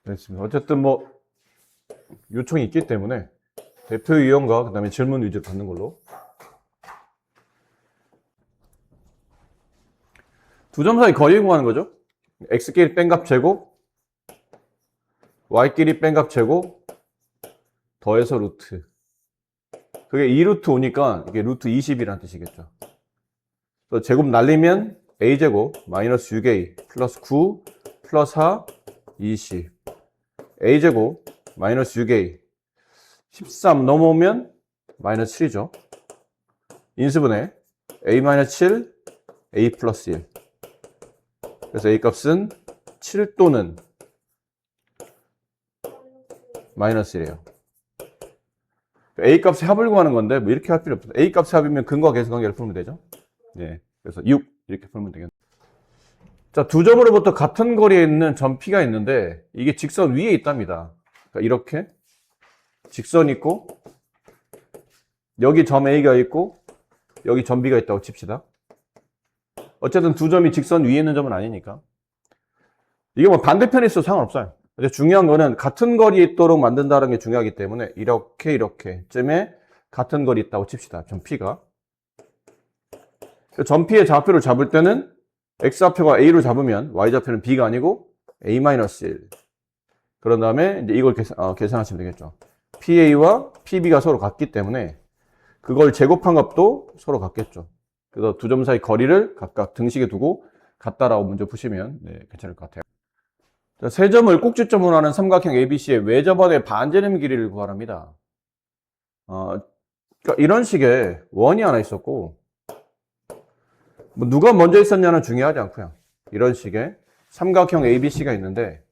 됐습니다. 어쨌든 뭐 요청이 있기 때문에 대표 유형과 그 다음에 질문 위주로 받는 걸로. 두 점 사이 거리 구하는 거죠. x끼리 뺀 값 제곱, y끼리 뺀 값 제곱, 더해서 루트. 그게 2루트 오니까 이게 루트 20이라는 뜻이겠죠. 그래서 제곱 날리면 a제곱 마이너스 6a 플러스 9 플러스 4 20 a제곱 마이너스 6a 13 넘어오면 마이너스 7이죠. 인수분해 a 마이너스 7 a 플러스 1. 그래서 a 값은 7 또는 마이너스 1이에요. a 값의 합을 구하는 건데 뭐 이렇게 할 필요 없어요. a 값의 합이면 근과 계수 관계를 풀면 되죠. 네, 그래서 6 이렇게 풀면 되겠네요. 자, 두 점으로부터 같은 거리에 있는 점 P가 있는데 이게 직선 위에 있답니다. 그러니까 이렇게 직선 있고 여기 점 A가 있고 여기 점 B가 있다고 칩시다. 어쨌든 두 점이 직선 위에 있는 점은 아니니까 이게 뭐 반대편에 있어도 상관없어요. 근데 중요한 거는 같은 거리에 있도록 만든다는 게 중요하기 때문에 이렇게 쯤에 같은 거리 있다고 칩시다. 점 P가. 점 P의 좌표를 잡을 때는 X좌표가 A로 잡으면 Y좌표는 B가 아니고 A-1. 그런 다음에 이제 이걸 계산하시면 되겠죠. PA와 PB가 서로 같기 때문에 그걸 제곱한 값도 서로 같겠죠. 그래서 두 점 사이 거리를 각각 등식에 두고 같다라고 문제 푸시면 괜찮을 것 같아요. 자, 세 점을 꼭지점으로 하는 삼각형 ABC의 외접원의 반지름 길이를 구하랍니다. 그러니까 이런 식의 원이 하나 있었고 뭐 누가 먼저 있었냐는 중요하지 않고요. 이런 식의 삼각형 ABC가 있는데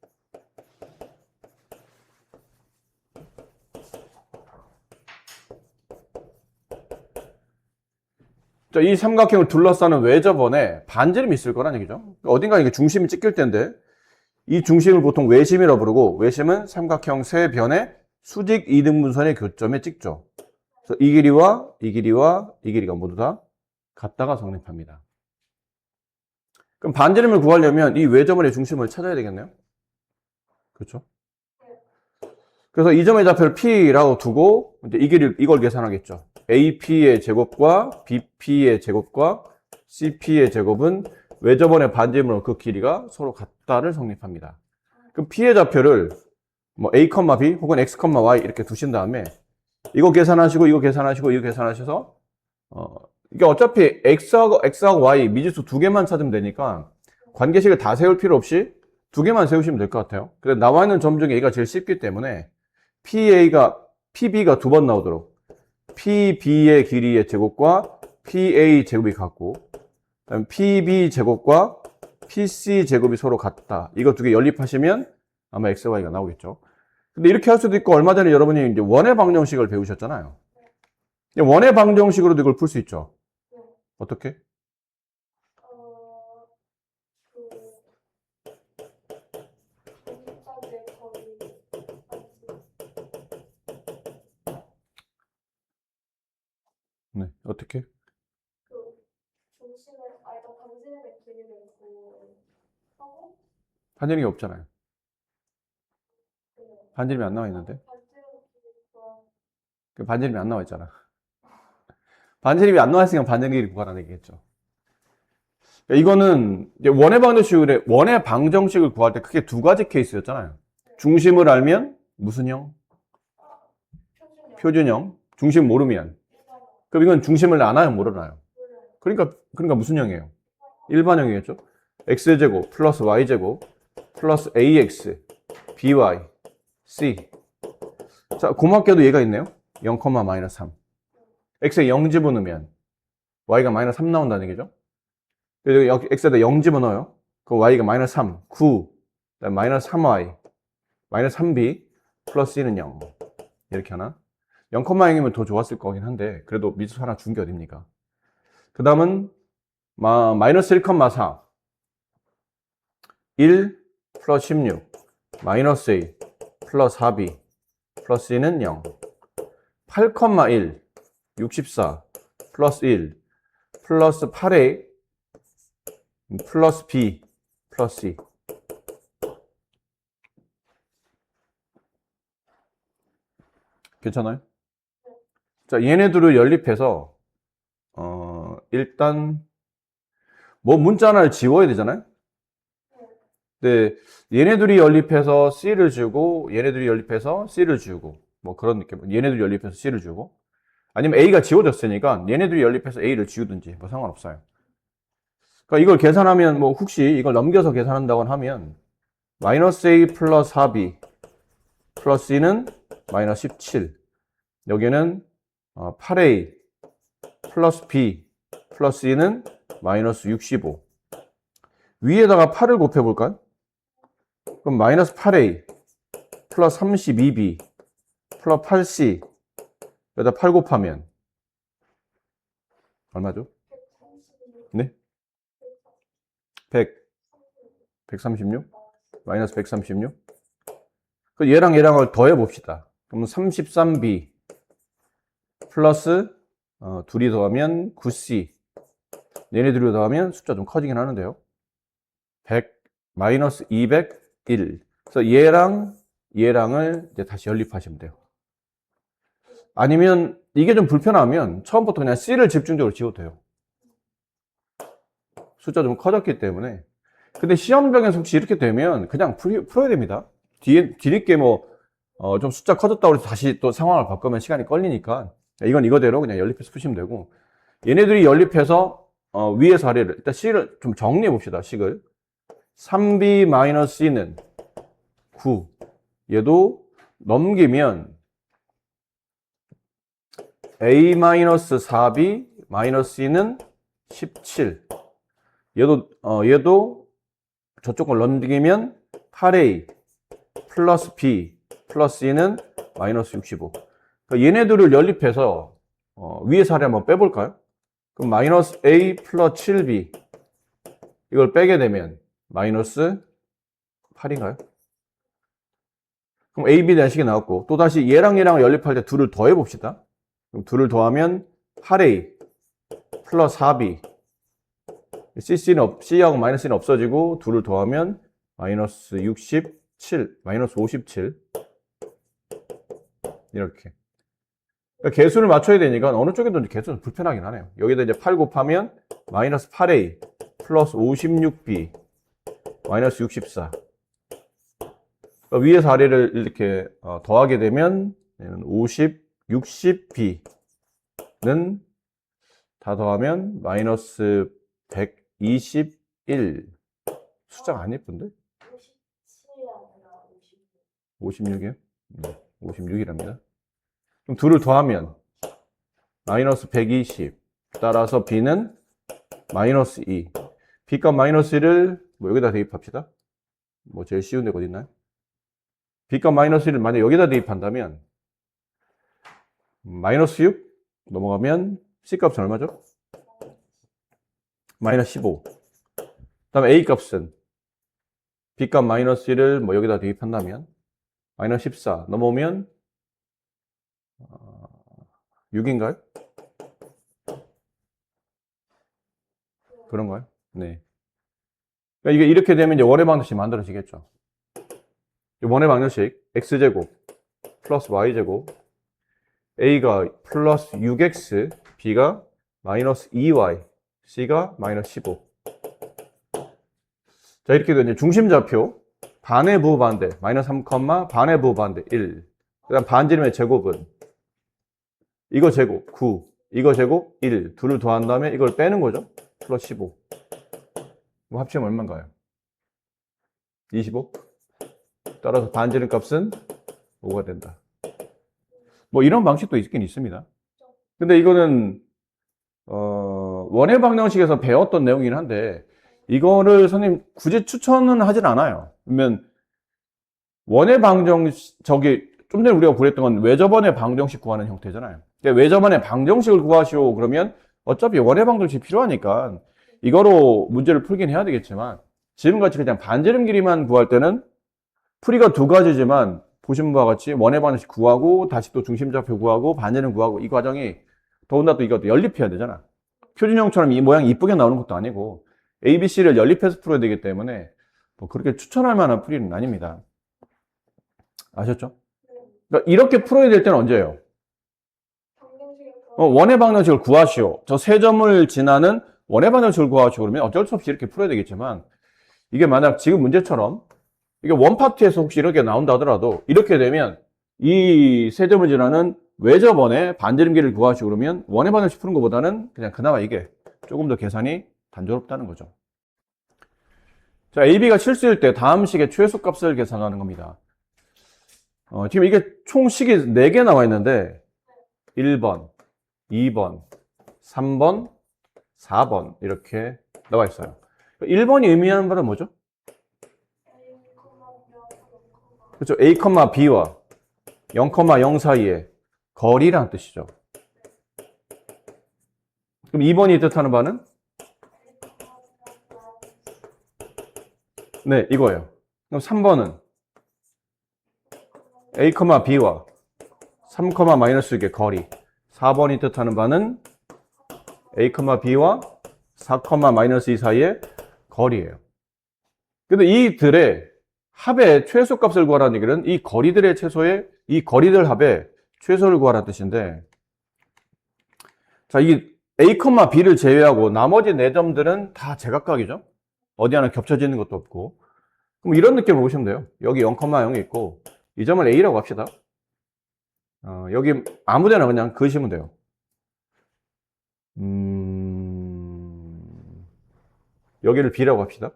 자, 이 삼각형을 둘러싸는 외접원에 반지름이 있을 거란 얘기죠. 어딘가 이게 중심이 찍힐 텐데 이 중심을 보통 외심이라고 부르고 외심은 삼각형 세 변의 수직 이등분선의 교점에 찍죠. 그래서 이 길이와 이 길이와 이 길이가 모두 다 같다가 성립합니다. 그럼 반지름을 구하려면 이 외접원의 중심을 찾아야 되겠네요. 그렇죠? 그래서 이 점의 좌표를 P라고 두고 이제 이 길이 이걸 계산하겠죠. AP의 제곱과 BP의 제곱과 CP의 제곱은 외접원의 반지름으로 그 길이가 서로 같다를 성립합니다. 그럼 P의 좌표를 뭐 A, B 혹은 X, Y 이렇게 두신 다음에 이거 계산하시고 이거 계산하시고 이거 계산하셔서 이게 어차피 X하고 Y 미지수 두 개만 찾으면 되니까 관계식을 다 세울 필요 없이 두 개만 세우시면 될 것 같아요. 근데 나와 있는 점 중에 A가 제일 쉽기 때문에 PB가 두 번 나오도록 PB의 길이의 제곱과 PA 제곱이 같고 그다음에 PB 제곱과 PC 제곱이 서로 같다. 이거 두 개 연립하시면 아마 XY가 나오겠죠. 근데 이렇게 할 수도 있고 얼마 전에 여러분이 이제 원의 방정식을 배우셨잖아요. 원의 방정식으로도 이걸 풀 수 있죠. 어떻게? 네, 어떻게? 반지름이 없잖아요. 반지름이 안 나와 있는데? 그 반지름이 안 나와 있잖아. 반지름이 안 나와 있으니까 반지름이 구하라는 얘기겠죠. 이거는 이제 원의 방정식을 구할 때 크게 두 가지 케이스였잖아요. 중심을 알면 무슨 형? 표준형. 중심 모르면. 그럼 이건 중심을 아나요, 모르나요? 그러니까 무슨 형이에요? 일반형이겠죠. x제곱 플러스 y제곱 플러스 ax by c. 자, 고맙게도 얘가 있네요. 0, 마이너스 3. x에 0 집어넣으면 y가 마이너스 3 나온다는 얘기죠. 그래서 x에다 0 집어넣어요. 그럼 y가 마이너스 3, 9, 마이너스 3y, 마이너스 3b, 플러스 c는 0. 이렇게 하나. 0, 0이면 더 좋았을 거긴 한데 그래도 미수 하나 준 게 어딥니까? 그 다음은 마이너스 1, 4, 1 플러스 16, 마이너스 a 플러스 4b, 플러스 c는 0. 8, 1, 64, 플러스 1, 플러스 8a, 플러스 b, 플러스 c. 괜찮아요? 자, 얘네들을 연립해서 일단 뭐 문자 하나를 지워야 되잖아요. 근데 얘네들이 연립해서 C를 주고 얘네들이 연립해서 C를 주고 뭐 그런 느낌. 얘네들이 연립해서 C를 주고 아니면 A가 지워졌으니까 얘네들이 연립해서 A를 지우든지 뭐 상관없어요. 그러니까 이걸 계산하면 뭐 혹시 이걸 넘겨서 계산한다고 하면 마이너스 A 플러스 4B 플러스 C는 마이너스 17. 여기는 8A 플러스 B 플러스 C는 마이너스 65. 위에다가 8을 곱해볼까요? 그럼 마이너스 8A 플러스 32B 플러스 8C 여기다 8 곱하면 얼마죠? 네? 100, 136? 마이너스 136? 그 얘랑 얘랑을 더해 봅시다. 그럼 33B 플러스 둘이 더하면 9C 얘네들이 더하면 숫자 좀 커지긴 하는데요. 100 마이너스 201. 그래서 얘랑 얘랑을 이제 다시 연립하시면 돼요. 아니면 이게 좀 불편하면 처음부터 그냥 C를 집중적으로 지워도 돼요. 숫자 좀 커졌기 때문에. 근데 시험장에서 혹시 이렇게 되면 그냥 풀어야 됩니다. 뒤늦게 좀 숫자 커졌다고 해서 다시 또 상황을 바꾸면 시간이 걸리니까 이건 이거대로 그냥 연립해서 푸시면 되고 얘네들이 연립해서 위에서 아래를 일단 C를 좀 정리해 봅시다. C를 3B-C는 9 얘도 넘기면 A-4B-C는 17 얘도 저쪽 걸 넘기면 8A 플러스 B 플러스 C는 마이너스 65. 그러니까 얘네들을 연립해서 위에서 아래 한번 빼볼까요? 그럼 마이너스 A 플러스 7B 이걸 빼게 되면 마이너스 8인가요? 그럼 A, B 내식이 나왔고 또다시 얘랑 얘랑을 연립할 때 둘을 더해 봅시다. 그럼 둘을 더하면 8A 플러스 4B C하고 마이너스 C는 없어지고 둘을 더하면 마이너스 67 마이너스 57 이렇게 그러니까 개수를 맞춰야 되니까 어느 쪽에도 개수는 불편하긴 하네요. 여기다 이제 8 곱하면 마이너스 8A 플러스 56B 마이너스 64 그러니까 위에서 아래를 이렇게 더하게 되면 60B는 다 더하면 마이너스 121 숫자가 안 예쁜데? 56이요? 56이랍니다. 그럼 둘을 더하면 마이너스 120 따라서 B는 마이너스 2 B값 마이너스 1을 여기다 대입합시다. 제일 쉬운 데가 어디 있나요? B값 마이너스 1을 만약 여기다 대입한다면 마이너스 6 넘어가면 C값은 얼마죠? 마이너스 15. 그 다음에 A값은 B값 마이너스 1을 여기다 대입한다면 마이너스 14 넘어오면 6인가요? 그런가요? 네. 그러니까 이게 이렇게 되면 이제 원의 방정식이 만들어지겠죠. 원의 방정식 x제곱 플러스 y제곱 a가 플러스 6x b가 마이너스 2y c가 마이너스 15. 자 이렇게 되면 중심좌표 반의 부호반대 마이너스 3, 반의 부호반대 1. 그 다음 반지름의 제곱은 이거 제곱 9 이거 제곱 1 둘을 더한 다음에 이걸 빼는 거죠. 플러스 15. 그럼 합치면 얼마인가요? 25. 따라서 반지름 값은 5가 된다. 이런 방식도 있긴 있습니다. 근데 이거는 원의 방정식에서 배웠던 내용이긴 한데 이거를 선생님 굳이 추천은 하진 않아요. 그러면 원의 방정식 저기 좀 전에 우리가 구했던 건 외접원의 방정식 구하는 형태잖아요. 외접원의 방정식을 구하시오 그러면 어차피 원의 방정식이 필요하니까 이거로 문제를 풀긴 해야 되겠지만 지금같이 그냥 반지름 길이만 구할 때는 풀이가 두 가지지만 보신 바와 같이 원의 방정식 구하고 다시 또 중심좌표 구하고 반지름 구하고 이 과정이 더군다나 또 이것도 연립해야 되잖아. 표준형처럼 이 모양이 이쁘게 나오는 것도 아니고 A, B, C를 연립해서 풀어야 되기 때문에 그렇게 추천할 만한 풀이는 아닙니다. 아셨죠? 그러니까 이렇게 풀어야 될 때는 언제예요? 원의 방정식을 구하시오. 저 세 점을 지나는 원의 방정식을 구하시오. 그러면 어쩔 수 없이 이렇게 풀어야 되겠지만, 이게 만약 지금 문제처럼, 이게 원파트에서 혹시 이렇게 나온다 하더라도, 이렇게 되면 이 세 점을 지나는 외접원의 반지름길을 구하시오. 그러면 원의 방정식 푸는 것보다는 그냥 그나마 이게 조금 더 계산이 단조롭다는 거죠. 자, AB가 실수일 때 다음 식의 최소값을 계산하는 겁니다. 지금 이게 총 식이 4개 나와 있는데 1번, 2번, 3번, 4번 이렇게 나와 있어요. 1번이 의미하는 바는 뭐죠? 그렇죠. A, B와 0, 0 사이의 거리라는 뜻이죠. 그럼 2번이 뜻하는 바는? 네, 이거예요. 그럼 3번은 A, B와 3, -6의 거리. 4번이 뜻하는 바는 A, B와 4, -2 사이의 거리예요. 근데 이들의 합의 최소값을 구하라는 얘기는 이 거리들의 이 거리들 합의 최소를 구하라는 뜻인데, 자, 이 A, B를 제외하고 나머지 4점들은 다 제각각이죠. 어디 하나 겹쳐지는 것도 없고. 그럼 이런 느낌을 보시면 돼요. 여기 0, 0이 있고, 이 점을 A라고 합시다. 여기 아무데나 그냥 그으시면 돼요. 여기를 B라고 합시다.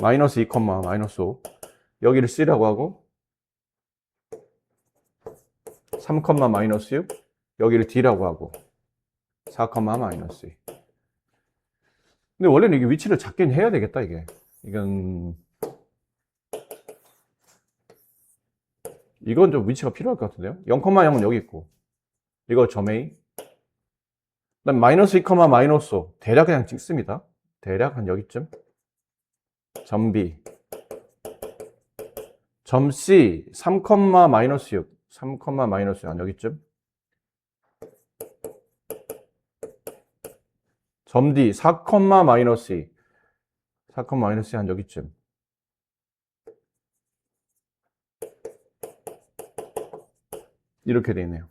마이너스 2, 마이너스 5. 여기를 C라고 하고, 3, 마이너스 6. 여기를 D라고 하고, 4, 마이너스 2. 근데 원래는 이게 위치를 잡긴 해야 되겠다, 이게. 이건 좀 위치가 필요할 것 같은데요. 0, 0은 여기 있고, 이거 점 A. 그다음 마이너스 2, 마이너스 5. 대략 그냥 찍습니다. 대략 한 여기쯤. 점 B. 점 C. 3, 마이너스 6. 3, 마이너스 6. 한 여기쯤. 점 D. 4, 마이너스 2. 4, 마이너스 2. 한 여기쯤. 이렇게 되어 있네요.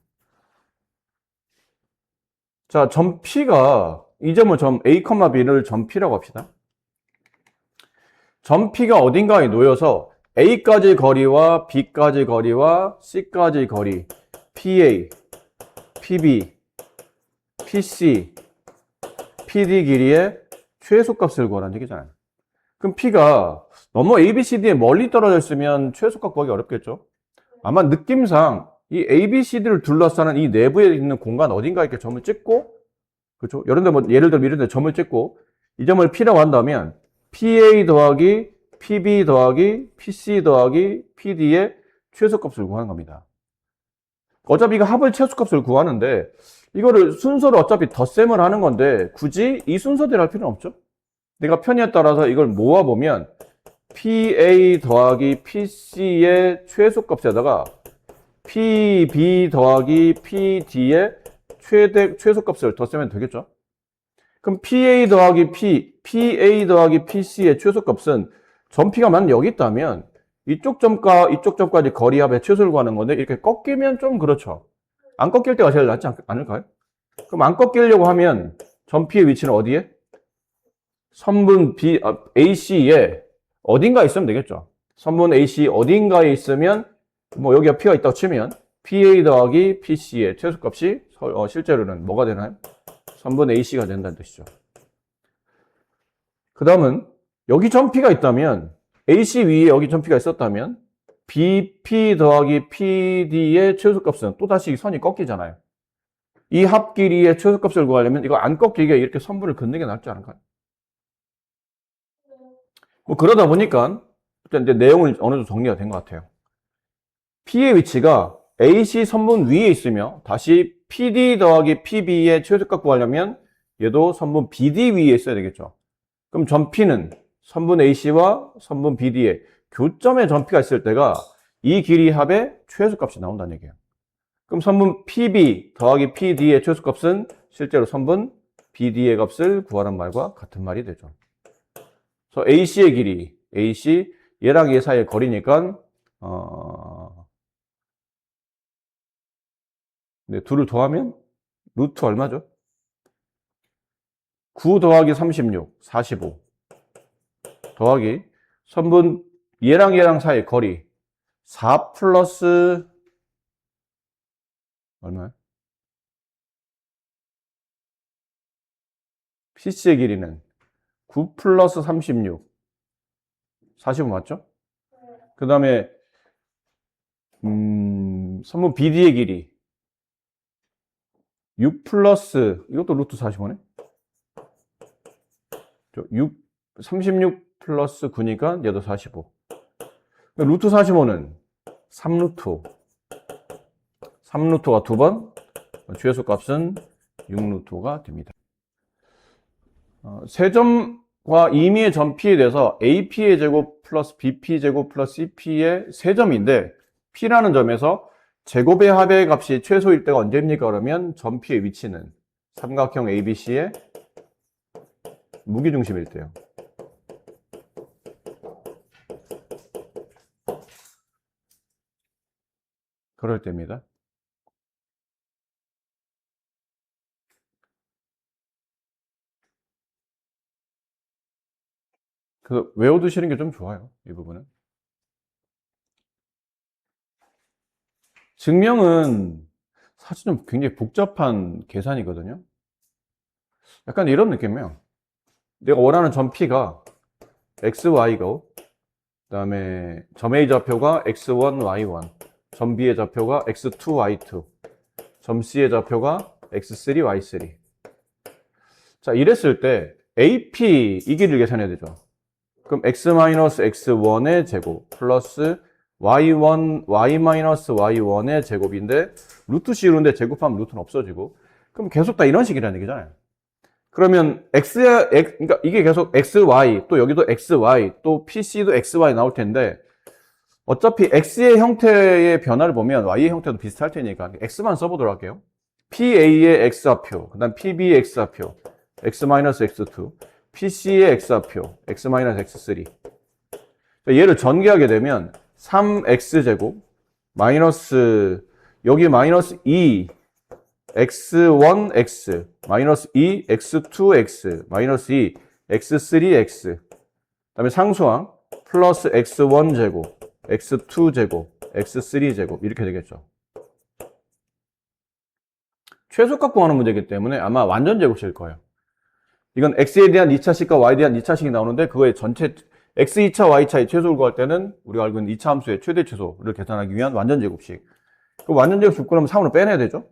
자, 점 P가, 이 점을 점 A, B를 점 P라고 합시다. 점 P가 어딘가에 놓여서 A까지 거리와 B까지 거리와 C까지 거리, PA, PB, PC, PD 길이의 최소값을 구하라는 얘기잖아요. 그럼 P가 너무 ABCD에 멀리 떨어져 있으면 최소값 구하기 어렵겠죠? 아마 느낌상 이 ABCD를 둘러싸는 이 내부에 있는 공간 어딘가에 이렇게 점을 찍고, 그렇죠? 예를 들어 이런 데 점을 찍고, 이 점을 P라고 한다면, PA 더하기 PB 더하기 PC 더하기 PD의 최소값을 구하는 겁니다. 어차피 이거 합을 최소값을 구하는데, 이거를 순서를 어차피 덧셈을 하는 건데, 굳이 이 순서대로 할 필요는 없죠? 내가 편의에 따라서 이걸 모아보면, PA 더하기 PC의 최소값에다가, PB 더하기 PD의 최소값을 덧쓰면 되겠죠? 그럼 PA 더하기 PA 더하기 PC의 최소값은 점 P가 만약 여기 있다면 이쪽 점과 이쪽 점까지 거리합의 최소를 구하는 건데 이렇게 꺾이면 좀 그렇죠. 안 꺾일 때가 제일 낫지 않을까요? 그럼 안 꺾이려고 하면 점 P의 위치는 어디에? 선분 AC에 어딘가에 있으면 되겠죠. 선분 AC 어딘가에 있으면 뭐 여기가 P가 있다고 치면 PA 더하기 PC의 최소값이 실제로는 뭐가 되나요? 선분 AC가 된다는 뜻이죠. 그 다음은 여기 점 P가 있다면 AC 위에 여기 점 P가 있었다면 BP 더하기 PD의 최소값은 또다시 선이 꺾이잖아요. 이 합 길이의 최소값을 구하려면 이거 안 꺾이게 이렇게 선분을 긋는 게 낫지 않을까요? 뭐 그러다 보니까 일단 이제 내용을 어느 정도 정리가 된 것 같아요. P의 위치가 AC 선분 위에 있으며 다시 PD 더하기 PB의 최소값 구하려면 얘도 선분 BD 위에 있어야 되겠죠. 그럼 점 P는 선분 AC와 선분 BD의 교점에 점 P가 있을 때가 이 길이 합의 최소값이 나온다는 얘기예요. 그럼 선분 PB 더하기 PD의 최소값은 실제로 선분 BD의 값을 구하란 말과 같은 말이 되죠. 그래서 AC의 길이, AC 얘랑 얘 사이의 거리니까 네, 둘을 더하면 루트 얼마죠? 9 더하기 36, 45. 더하기 선분 얘랑 얘랑 사이 거리 4 플러스 얼마야? PC의 길이는 9 플러스 36, 45 맞죠? 그 다음에 선분 BD의 길이 6 플러스 이것도 루트 45네? 36 플러스 9니까 얘도 45. 루트 45는 3루트. 3루트가 2번, 최소 값은 6루트가 됩니다. 세점과 임의의 점 P에 대해서 AP의 제곱 플러스 BP 제곱 플러스 CP의 세점인데 P라는 점에서 제곱의 합의 값이 최소일 때가 언제입니까? 그러면 점 P의 위치는 삼각형 ABC의 무게중심일 때요. 그럴 때입니다. 그래서 외워두시는 게 좀 좋아요. 이 부분은. 증명은 사실 좀 굉장히 복잡한 계산이거든요. 약간 이런 느낌이에요. 내가 원하는 점 P가 XY고, 그 다음에 점 A 좌표가 X1, Y1, 점 B의 좌표가 X2, Y2, 점 C의 좌표가 X3, Y3. 자, 이랬을 때 AP 이 길이를 계산해야 되죠. 그럼 X-X1의 제곱 플러스 Y1, Y-Y1의 제곱인데 루트 씌우는데 제곱하면 루트는 없어지고 그럼 계속 다 이런 식이라는 얘기잖아요. 그러면 그러니까 이게 계속 XY 또 여기도 XY 또 PC도 XY 나올 텐데 어차피 X의 형태의 변화를 보면 Y의 형태도 비슷할 테니까 X만 써보도록 할게요. PA의 X좌표, 그 다음 PB의 X좌표, X-X2, PC의 X좌표, X-X3. 얘를 전개하게 되면 3X제곱 마이너스 여기 마이너스 2 X1X 마이너스 2 X2X 마이너스 2 X3X 그 다음에 상수항 플러스 X1제곱 X2제곱 X3제곱 이렇게 되겠죠. 최소값 구하는 문제이기 때문에 아마 완전 제곱식일 거예요. 이건 X에 대한 2차식과 Y에 대한 2차식이 나오는데 그거의 전체 X 2차, Y 차의 최소를 구할 때는 우리가 알고 있는 2차 함수의 최대 최소를 계산하기 위한 완전 제곱식. 그 완전 제곱식 구하려면 3으로 빼내야 되죠.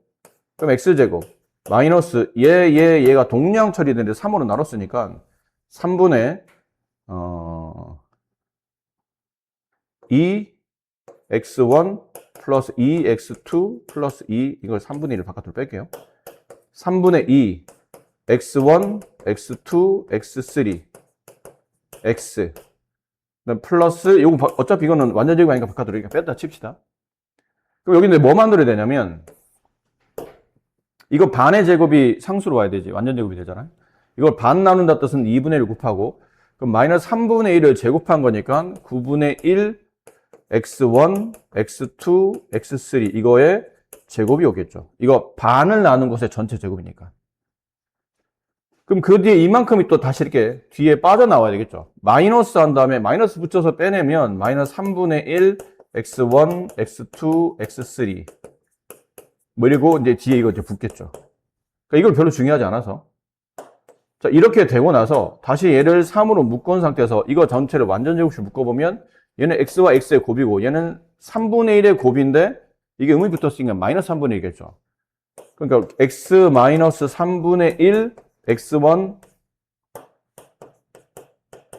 그럼 X제곱 마이너스 얘가 동량 처리되는데 3으로 나눴으니까 3분의 2 X1 플러스 2 X2 플러스 2 이걸 3분의 1을 바깥으로 뺄게요. 3분의 2 X1 X2 X3 X 플러스 요거 어차피 이거는 완전 제곱이 아니니까 바깥으로 이렇게 뺐다 칩시다. 그럼 여기 뭐 만들어야 되냐면 이거 반의 제곱이 상수로 와야 되지. 완전 제곱이 되잖아요. 이걸 반 나눈다 뜻은 2분의 1 곱하고 그럼 마이너스 3분의 1을 제곱한 거니까 9분의 1 X1, X2, X3 이거의 제곱이 오겠죠. 이거 반을 나눈 것의 전체 제곱이니까. 그럼 그 뒤에 이만큼이 또 다시 이렇게 뒤에 빠져나와야 되겠죠. 마이너스 한 다음에 마이너스 붙여서 빼내면 마이너스 3분의 1 X1, X2, X3 그리고 이제 뒤에 이거 이제 붙겠죠. 그러니까 이걸 별로 중요하지 않아서. 자, 이렇게 되고 나서 다시 얘를 3으로 묶은 상태에서 이거 전체를 완전 제곱식 묶어보면 얘는 X와 X의 곱이고 얘는 3분의 1의 곱인데 이게 음이 붙었으니까 마이너스 3분의 1이겠죠. 그러니까 X 마이너스 3분의 1 X1,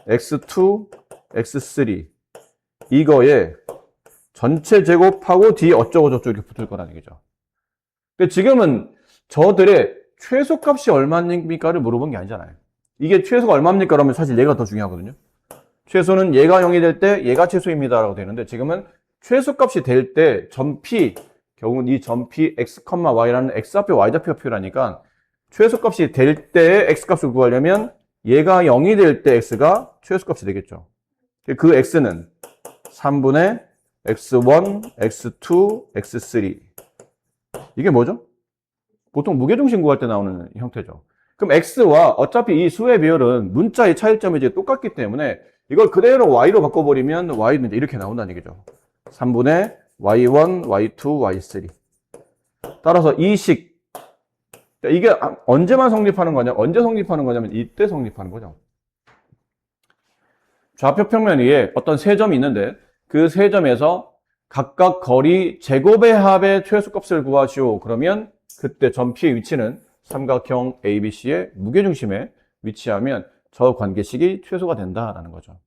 X2, X3 이거에 전체 제곱하고 뒤에 어쩌고저쩌고 이렇게 붙을 거라는 얘기죠. 근데 지금은 저들의 최소값이 얼마입니까를 물어본 게 아니잖아요. 이게 최소가 얼마입니까? 그러면 사실 얘가 더 중요하거든요. 최소는 얘가 0이 될 때 얘가 최소입니다 라고 되는데 지금은 최소값이 될 때 점 P 결국은 이 점 P X, Y라는 X좌표, Y좌표가 필요하니까 최소값이 될 때 X값을 구하려면 얘가 0이 될 때 X가 최소값이 되겠죠. 그 X는 3분의 X1, X2, X3 이게 뭐죠? 보통 무게중심 구할 때 나오는 형태죠. 그럼 x와 어차피 이 수의 비율은 문자의 차이점이 이제 똑같기 때문에 이걸 그대로 y로 바꿔버리면 y는 이제 이렇게 나온다는 얘기죠. 3분의 y1, y2, y3. 따라서 이 식, 이게 언제만 성립하는 거냐? 언제 성립하는 거냐면 이때 성립하는 거죠. 좌표 평면 위에 어떤 세 점이 있는데 그 세 점에서 각각 거리 제곱의 합의 최소값을 구하시오. 그러면 그때 점 P의 위치는 삼각형 ABC의 무게중심에 위치하면 저 관계식이 최소가 된다라는 거죠.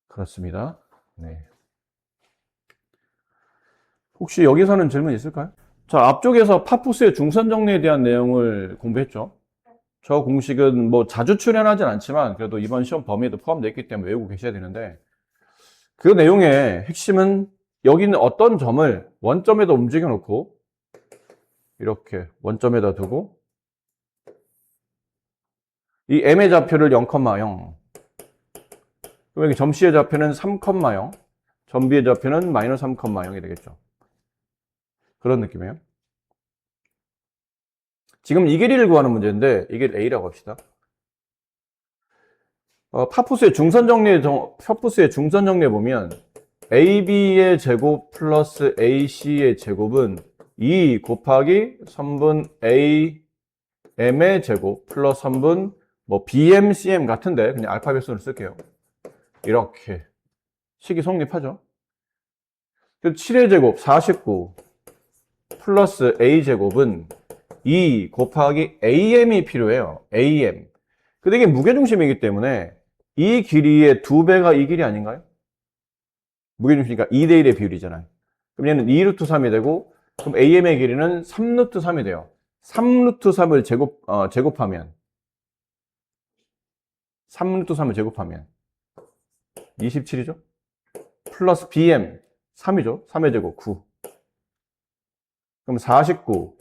그렇습니다. 네. 혹시 여기서는 질문 있을까요? 자, 앞쪽에서 파푸스의 중선 정리에 대한 내용을 공부했죠. 저 공식은 뭐 자주 출연하진 않지만 그래도 이번 시험 범위에도 포함되어 있기 때문에 외우고 계셔야 되는데 그 내용의 핵심은 여기 있는 어떤 점을 원점에다 움직여 놓고 이렇게 원점에다 두고 이 m의 좌표를 0,0 그럼 여기 점 C의 좌표는 3,0 점 B의 좌표는 마이너스 3,0이 되겠죠. 그런 느낌이에요. 지금 이 길이를 구하는 문제인데 이 길이 A라고 합시다. 파푸스의 중선 정리에 보면 AB의 제곱 플러스 AC의 제곱은 2 곱하기 3분 AM의 제곱 플러스 3분 뭐 BM, CM 같은데 그냥 알파벳 순을 쓸게요. 이렇게 식이 성립하죠. 7의 제곱 49 플러스 A제곱은 2 곱하기 AM이 필요해요. AM. 근데 이게 무게중심이기 때문에 이 길이의 2배가 이 길이 아닌가요? 무게중심이니까 2대 1의 비율이잖아요. 그럼 얘는 2루트 3이 되고 그럼 AM의 길이는 3루트 3이 돼요. 3루트 3을 제곱하면 3루트 3을 제곱하면 27이죠? 플러스 BM 3이죠? 3의 제곱 9. 그럼 49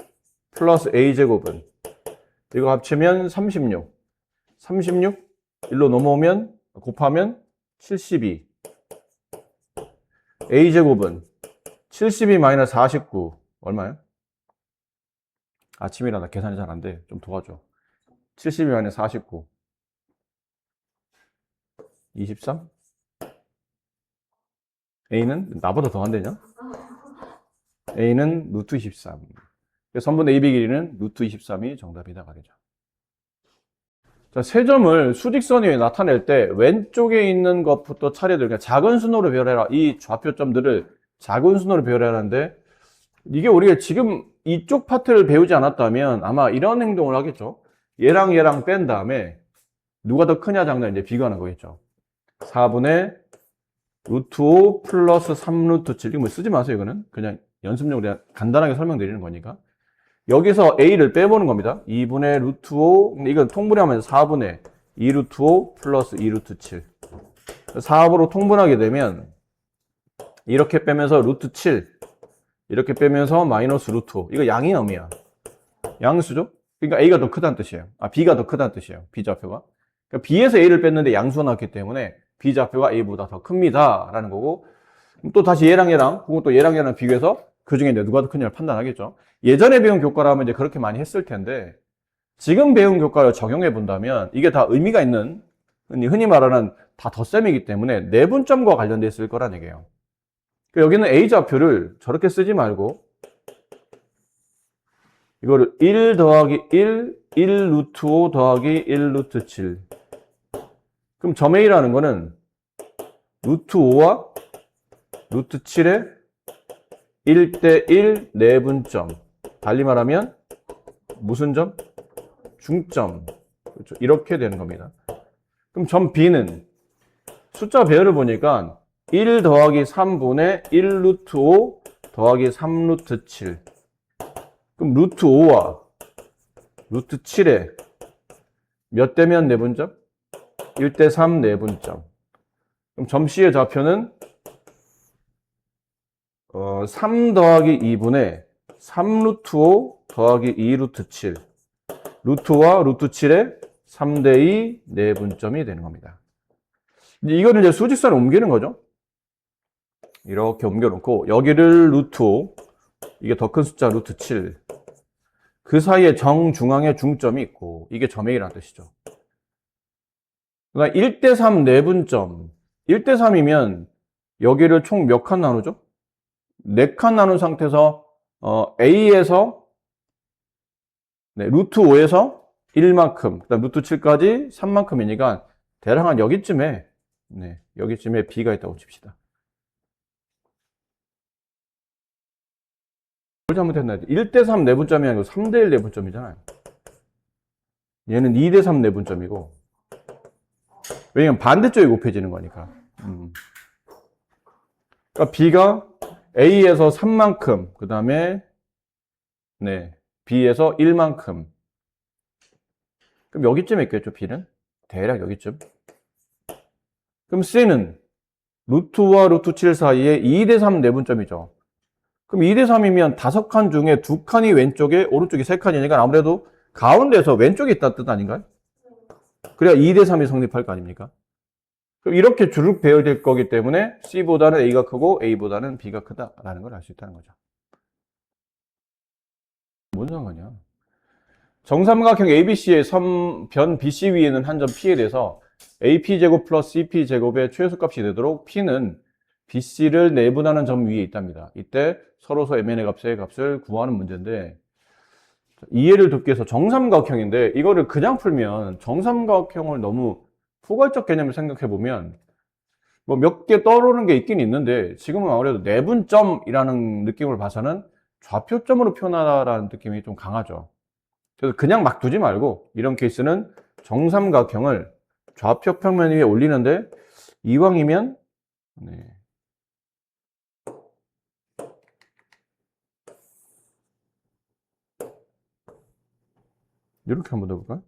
플러스 A제곱은 이거 합치면 36. 36 1로 넘어오면 곱하면 72. A제곱은 72 마이너스 49 얼마예요? 아침이라 나 계산이 잘 안 돼. 좀 도와줘. 72 마이너스 49 23? A는 나보다 더 안 되냐? A는 루트 23. 선분 AB 길이는 루트 23이 정답이다 가겠죠. 자, 세 점을 수직선 위에 나타낼 때 왼쪽에 있는 것부터 차례대로 그러니까 작은 순으로 배열해라. 이 좌표점들을 작은 순으로 배열하는데 이게 우리가 지금 이쪽 파트를 배우지 않았다면 아마 이런 행동을 하겠죠. 얘랑 얘랑 뺀 다음에 누가 더 크냐 작냐 이제 비교하는 거겠죠. 4분의 루트 5 플러스 3 루트 7 이거 뭐 쓰지 마세요. 이거는 그냥 연습용으로 그냥 간단하게 설명드리는 거니까. 여기서 A를 빼보는 겁니다. 2분의 루트 5, 이건 통분하면 4분의 2 루트 5 플러스 2 루트 7. 4합으로 통분하게 되면 이렇게 빼면서 루트 7, 이렇게 빼면서 마이너스 루트 5. 이거 양이 놈이야. 양수죠? 그러니까 A가 더 크다는 뜻이에요. B가 더 크다는 뜻이에요. B좌표가. 그러니까 B에서 A를 뺐는데 양수가 나왔기 때문에 B좌표가 A보다 더 큽니다. 라는 거고. 또 다시 얘랑 얘랑, 그리고 또 얘랑 얘랑 비교해서 그 중에 누가 더 크냐를 판단하겠죠. 예전에 배운 교과라면 이제 그렇게 많이 했을 텐데, 지금 배운 교과를 적용해 본다면, 이게 다 의미가 있는, 흔히 말하는 다 덧셈이기 때문에 내분점과 관련돼 있을 거란 얘기예요. 여기는 A좌표를 저렇게 쓰지 말고, 이거를 1 더하기 1, 1 루트 5 더하기 1 루트 7. 그럼 점 A라는 거는 루트 5와 루트 7의 1대1 내분점. 달리 말하면 무슨 점? 중점. 그렇죠. 이렇게 되는 겁니다. 그럼 점 B는 숫자 배열을 보니까 1 더하기 3분의 1 루트 5 더하기 3 루트 7. 그럼 루트 5와 루트 7에 몇 대면 내분점? 1대3 내분점. 그럼 점 C의 좌표는 3 더하기 2분의 3 루트 5 더하기 2 루트 7. 루트와 루트 7의 3대2 내분점이 되는 겁니다. 이거를 이제 수직선에 옮기는 거죠. 이렇게 옮겨놓고 여기를 루트 5, 이게 더 큰 숫자 루트 7. 그 사이에 정중앙에 중점이 있고 이게 점 A라는 뜻이죠. 그러니까 1대3 내분점. 1대3이면 여기를 총 몇 칸 나누죠? 4칸 나눈 상태에서 A에서 루트 5에서 1만큼, 그다음 루트 7까지 3만큼이니까 대략 한 여기쯤에 여기쯤에 B가 있다고 칩시다. 뭘 잘못했나? 1대3 내분점이 아니고 3대1 내분점이잖아요. 얘는 2대3 내분점이고, 왜냐면 반대쪽이 곱해지는 거니까. 그러니까 B가 A에서 3만큼, 그 다음에 B에서 1만큼. 그럼 여기쯤에 있겠죠, B는? 대략 여기쯤. 그럼 C는 루트와 루트 7 사이에 2대3 내분점이죠. 그럼 2대3이면 5칸 중에 2칸이 왼쪽에, 오른쪽이 3칸이니까 아무래도 가운데서 왼쪽에 있다는 뜻 아닌가요? 그래야 2대3이 성립할 거 아닙니까? 그럼 이렇게 주룩 배열될 거기 때문에 C보다는 A가 크고 A보다는 B가 크다라는 걸 알 수 있다는 거죠. 뭔 상관이야? 정삼각형 ABC의 변 BC 위에는 한 점 P에 대해서 AP제곱 플러스 CP제곱의 최소값이 되도록 P는 BC를 내분하는 점 위에 있답니다. 이때 서로서 MN의 값의 값을 구하는 문제인데, 이해를 돕기 위해서 정삼각형인데 이거를 그냥 풀면 정삼각형을 너무 포괄적 개념을 생각해 보면 뭐 몇 개 떠오르는 게 있긴 있는데 지금은 아무래도 내분점이라는 느낌을 봐서는 좌표점으로 표현하라는 느낌이 좀 강하죠. 그래서 그냥 막 두지 말고 이런 케이스는 정삼각형을 좌표 평면 위에 올리는데 이왕이면 이렇게 한번 해볼까요?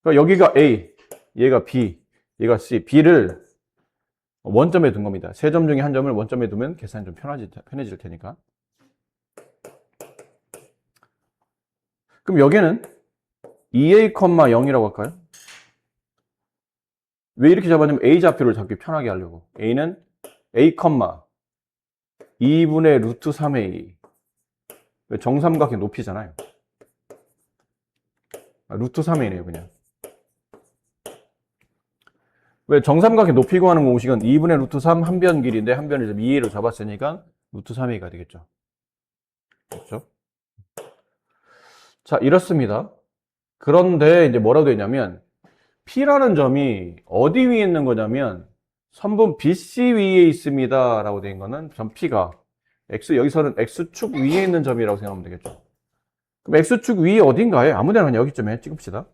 그러니까 여기가 A, 얘가 B, 얘가 C, B를 원점에 둔 겁니다. 세 점 중에 한 점을 원점에 두면 계산이 좀 편해질 테니까. 그럼 여기는 2A,0이라고 할까요? 왜 이렇게 잡았냐면 A 좌표를 잡기 편하게 하려고. A는 A, 2분의 루트 3A. 정삼각형 높이잖아요. 루트 3A네요, 그냥. 왜 정삼각형 높이 구하는 공식은 2분의 루트 3 한 변 길인데 한 변을 2A로 잡았으니까 루트 3A가 되겠죠. 그렇죠? 자, 이렇습니다. 그런데 이제 뭐라고 되냐면 P라는 점이 어디 위에 있는 거냐면 선분 BC 위에 있습니다 라고 된 거는 점 P가 여기서는 X축 위에 있는 점이라고 생각하면 되겠죠. 그럼 X축 위에 어딘가에 아무데나 그냥 여기쯤에 찍읍시다.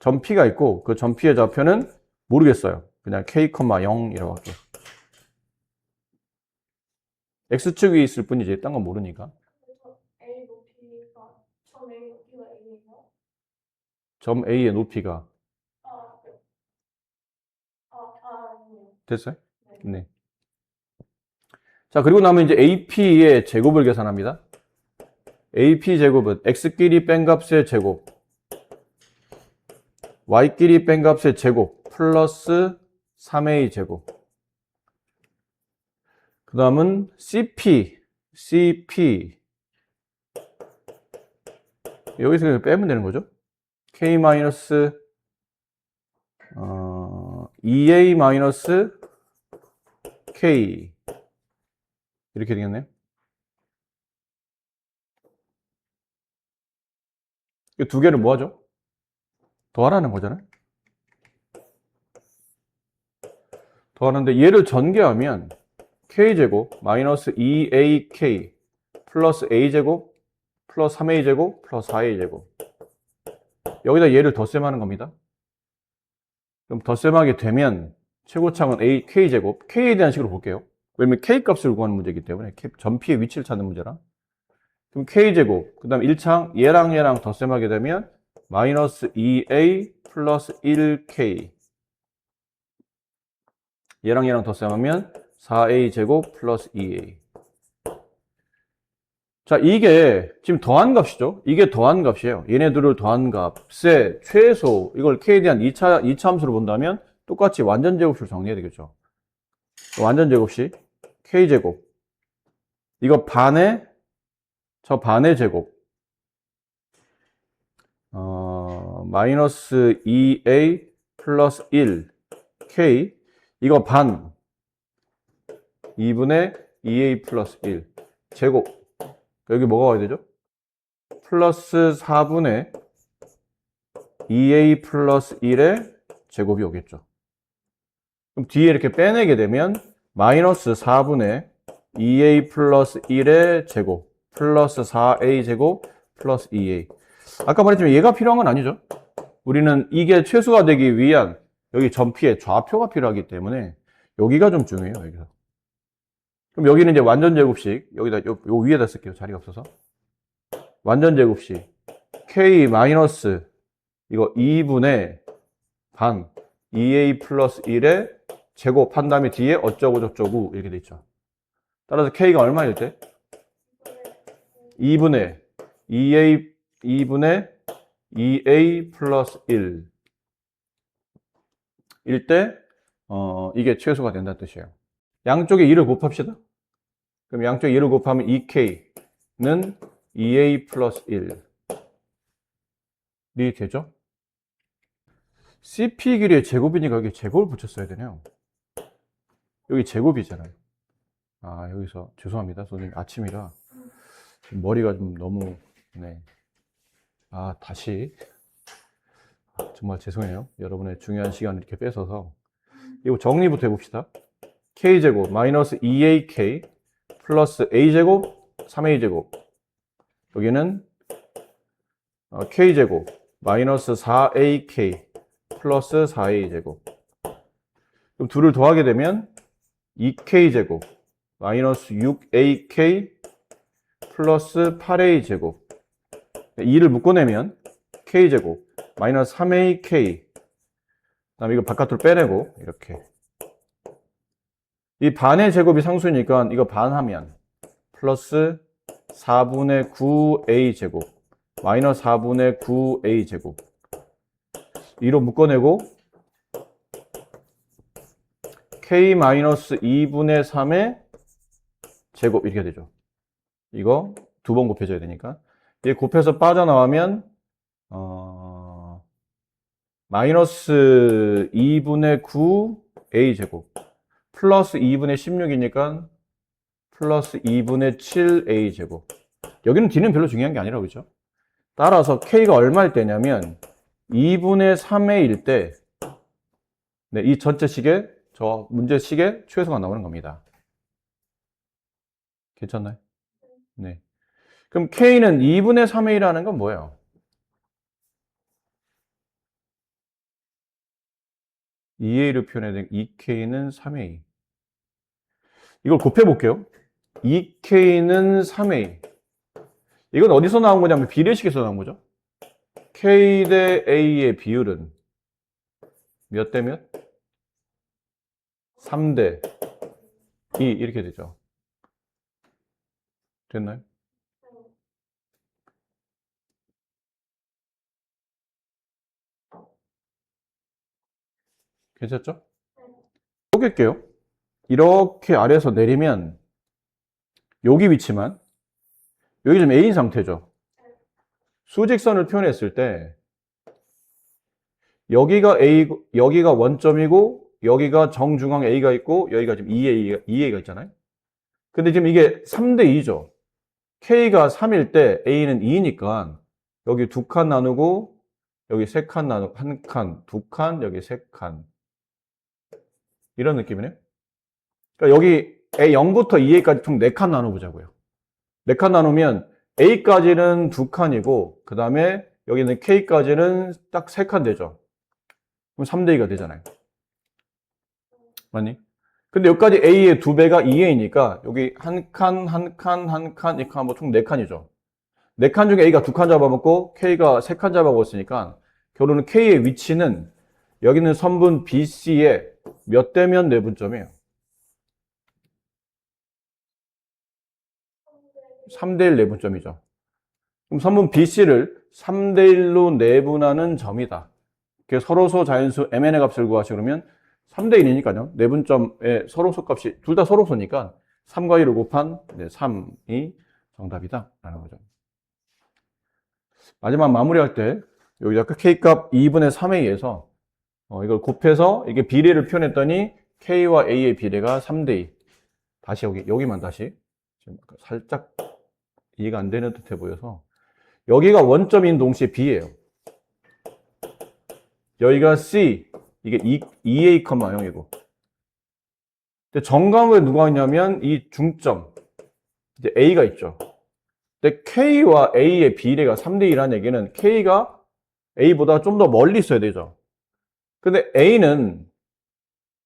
점 P가 있고 그 점 P의 좌표는 모르겠어요. 그냥 K,0이라고 할게요. X축 위에 있을 뿐이지 딴 건 모르니까. A 높이가 점 A 높이가 A예요? 점 A의 높이가 아니에요. 됐어요? 네. 자, 그리고 나면 이제 AP의 제곱을 계산합니다. AP 제곱은 X끼리 뺀 값의 제곱, Y끼리 뺀 값의 제곱, 플러스 3A 제곱. 그 다음은 CP. 여기서 그냥 빼면 되는 거죠. K 마이너스 2A 마이너스 K. 이렇게 되겠네요. 이 두 개를 뭐 하죠? 더하라는 거잖아요. 더하는데 얘를 전개하면 K제곱 마이너스 2AK 플러스 A제곱 플러스 3A제곱 플러스 4A제곱. 여기다 얘를 덧셈하는 겁니다. 그럼 덧셈하게 되면 최고차은 K제곱, K에 대한 식으로 볼게요. 왜냐면 K값을 구하는 문제이기 때문에 점피의 위치를 찾는 문제라. 그럼 K제곱, 그 다음 1창 얘랑 덧셈하게 되면 마이너스 2A 플러스 1K. 얘랑 덧셈하면 4A제곱 플러스 2A. 자, 이게 지금 더한 값이죠? 이게 더한 값이에요. 얘네들을 더한 값의 최소, 이걸 K에 대한 2차 함수로 본다면 똑같이 완전 제곱식으로 정리해야 되겠죠. 완전 제곱식 K제곱 이거 반의, 저 반의 제곱. 마이너스 2a 플러스 1 k. 이거 반. 2분의 2a 플러스 1 제곱. 여기 뭐가 와야 되죠? 플러스 4분의 2a 플러스 1의 제곱이 오겠죠. 그럼 뒤에 이렇게 빼내게 되면 마이너스 4분의 2a 플러스 1의 제곱 플러스 4a 제곱 플러스 2a. 아까 말했지만 얘가 필요한 건 아니죠. 우리는 이게 최소화 되기 위한 여기 전피의 좌표가 필요하기 때문에 여기가 좀 중요해요. 여기서. 그럼 여기는 이제 완전 제곱식, 여기다 요 위에다 쓸게요. 자리가 없어서. 완전 제곱식 k 마이너스 이거 2분의 반 2a 플러스 1의 제곱한 다음에 뒤에 어쩌고 저쩌고 이렇게 돼 있죠. 따라서 k가 얼마일 때? 2분의 2a 플러스 1 일 때 이게 최소가 된다는 뜻이에요. 양쪽에 2를 곱합시다. 그럼 양쪽에 2를 곱하면 2k는 2a 플러스 1이 되죠? CP 길이의 제곱이니까 여기 제곱을 붙였어야 되네요. 여기 제곱이잖아요. 아, 여기서 죄송합니다. 선생님 아침이라 머리가 좀 너무 네. 아, 다시 정말 죄송해요. 여러분의 중요한 시간을 이렇게 뺏어서 이거 정리부터 해봅시다. k제곱 마이너스 2ak 플러스 a제곱 3a제곱. 여기는 k제곱 마이너스 4ak 플러스 4a제곱. 그럼 둘을 더하게 되면 2k제곱 마이너스 6ak 플러스 8a제곱. 2를 묶어내면 k제곱 마이너스 3ak. 그다음에 이거 바깥으로 빼내고 이렇게. 이 반의 제곱이 상수니까 이거 반하면 플러스 4분의 9a 제곱 마이너스 4분의 9a 제곱. 2로 묶어내고 k 마이너스 2분의 3의 제곱 이렇게 되죠. 이거 두 번 곱해줘야 되니까. 얘 곱해서 빠져나가면 마이너스 2분의 9a 제곱 플러스 2분의 16이니까 플러스 2분의 7a 제곱. 여기는 d는 별로 중요한 게 아니라고 그러죠. 따라서 k가 얼마일 때냐면 2분의 3의 1 때, 네, 이 전체 식에, 저 문제 식에 최소가 나오는 겁니다. 괜찮나요? 네. 그럼 k는 2분의 3의 1이라는 건 뭐예요? 2a로 표현해야 2k는 3a. 이걸 곱해볼게요. 2k는 3a. 이건 어디서 나온 거냐면 비례식에서 나온 거죠. k 대 a의 비율은 몇 대 몇? 3대 2 이렇게 되죠. 됐나요? 괜찮죠? 쪼갤게요. 이렇게 아래에서 내리면 여기 위치만 여기 지금 A인 상태죠. 수직선을 표현했을 때 여기가 A, 여기가 원점이고 여기가 정중앙 A가 있고 여기가 지금 2A가 있잖아요. 근데 지금 이게 3대 2죠. K가 3일 때 A는 2니까 여기 2칸 나누고 여기 3칸 나누고 1칸, 2칸, 여기 3칸. 이런 느낌이네요. 그러니까 여기 A0부터 2A까지 총 4칸 나눠보자고요. 4칸 나누면 A까지는 2칸이고 그 다음에 여기는 K까지는 딱 3칸 되죠. 그럼 3대2가 되잖아요. 맞니? 근데 여기까지 A의 2배가 2A니까 여기 1칸, 1칸, 1칸, 2칸, 뭐 총 4칸이죠. 4칸 중에 A가 2칸 잡아먹고 K가 3칸 잡아먹었으니까 결론은 K의 위치는 여기는 선분 BC의 몇 대면 내분점이에요? 3대1 내분점이죠. 그럼 선분 BC를 3대1로 내분하는 점이다. 서로소 자연수 MN의 값을 구하시고 그러면 3대1이니까요. 내분점의 서로소 값이 둘 다 서로소니까 3과 1을 곱한 3이 정답이다라는 거죠. 마지막 마무리할 때 여기 아까 K값 2분의 3에 의해서 이걸 곱해서 이게 비례를 표현했더니 K와 A의 비례가 3대2. 다시 여기만 다시. 지금 살짝 이해가 안 되는 듯해 보여서. 여기가 원점인 동시에 B예요. 여기가 C, 이게 2A,0이고. 근데 정각에 누가 있냐면 이 중점, 이제 A가 있죠. 근데 K와 A의 비례가 3대2라는 얘기는 K가 A보다 좀 더 멀리 있어야 되죠. 근데 A는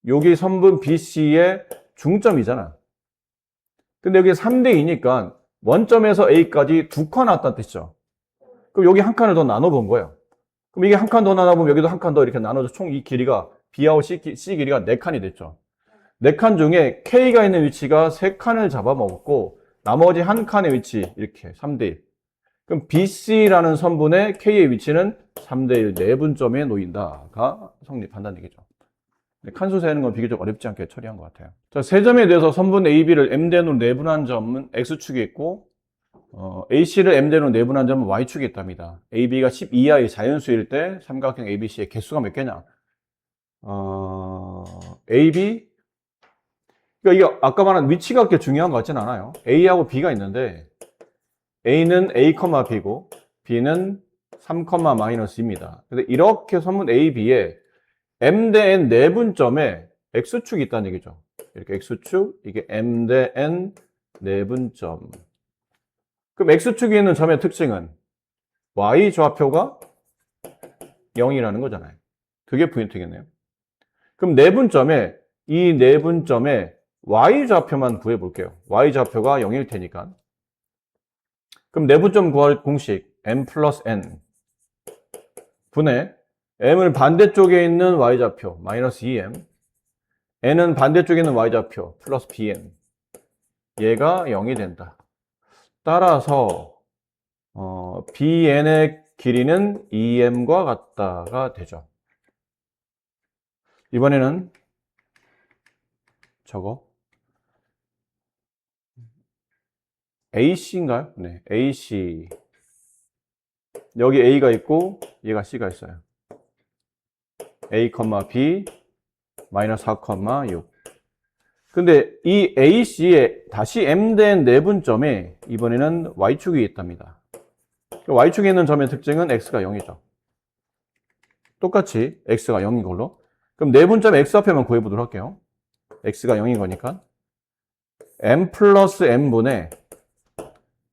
여기 선분 BC의 중점이잖아. 근데 여기 3대2니까 원점에서 A까지 2칸 나왔다는 뜻이죠. 그럼 여기 한 칸을 더 나눠본 거예요. 그럼 이게 한 칸 더 나눠보면 여기도 한 칸 더 이렇게 나눠서 총 이 길이가 B하고 C 길이가 4칸이 됐죠. 4칸 중에 K가 있는 위치가 3칸을 잡아먹었고 나머지 한 칸의 위치 이렇게 3대1. 그럼 BC라는 선분의 K의 위치는 3대1 내분점에 놓인다가 성립한다는 얘기죠. 칸수 세는 건 비교적 어렵지 않게 처리한 것 같아요. 자, 세 점에 대해서 선분 AB를 M대로 내분한 점은 X축에 있고 AC를 M대로 내분한 점은 Y축에 있답니다. AB가 10 이하의 자연수일 때 삼각형 ABC의 개수가 몇 개냐? AB 그러니까 이게 아까 말한 위치가 그렇게 중요한 것 같진 않아요. A하고 B가 있는데 A는 A, B고 B는 3, -2입니다. 근데 이렇게 선분 A, B에 M 대 N 내분점에 X축이 있다는 얘기죠. 이렇게 X축, 이게 M 대 N 내분점. 그럼 X축에 있는 점의 특징은 Y 좌표가 0이라는 거잖아요. 그게 포인트겠네요. 그럼 내분점에, 이 내분점에 Y 좌표만 구해볼게요. Y 좌표가 0일 테니까. 그럼 내분점 구할 공식 M 플러스 N 분의 M을 반대쪽에 있는 Y좌표 마이너스 2M N은 반대쪽에 있는 Y좌표 플러스 BM 얘가 0이 된다. 따라서 BN의 길이는 2M과 같다가 되죠. 이번에는 저거 AC인가요? 네, AC 여기 A가 있고 얘가 C가 있어요. A, B 마이너스 4,6 근데 이 AC에 다시 M된 내분점에 이번에는 Y축이 있답니다. Y축에 있는 점의 특징은 X가 0이죠. 똑같이 X가 0인 걸로. 그럼 내분점 X좌표만 구해보도록 할게요. X가 0인 거니까. M 플러스 M분의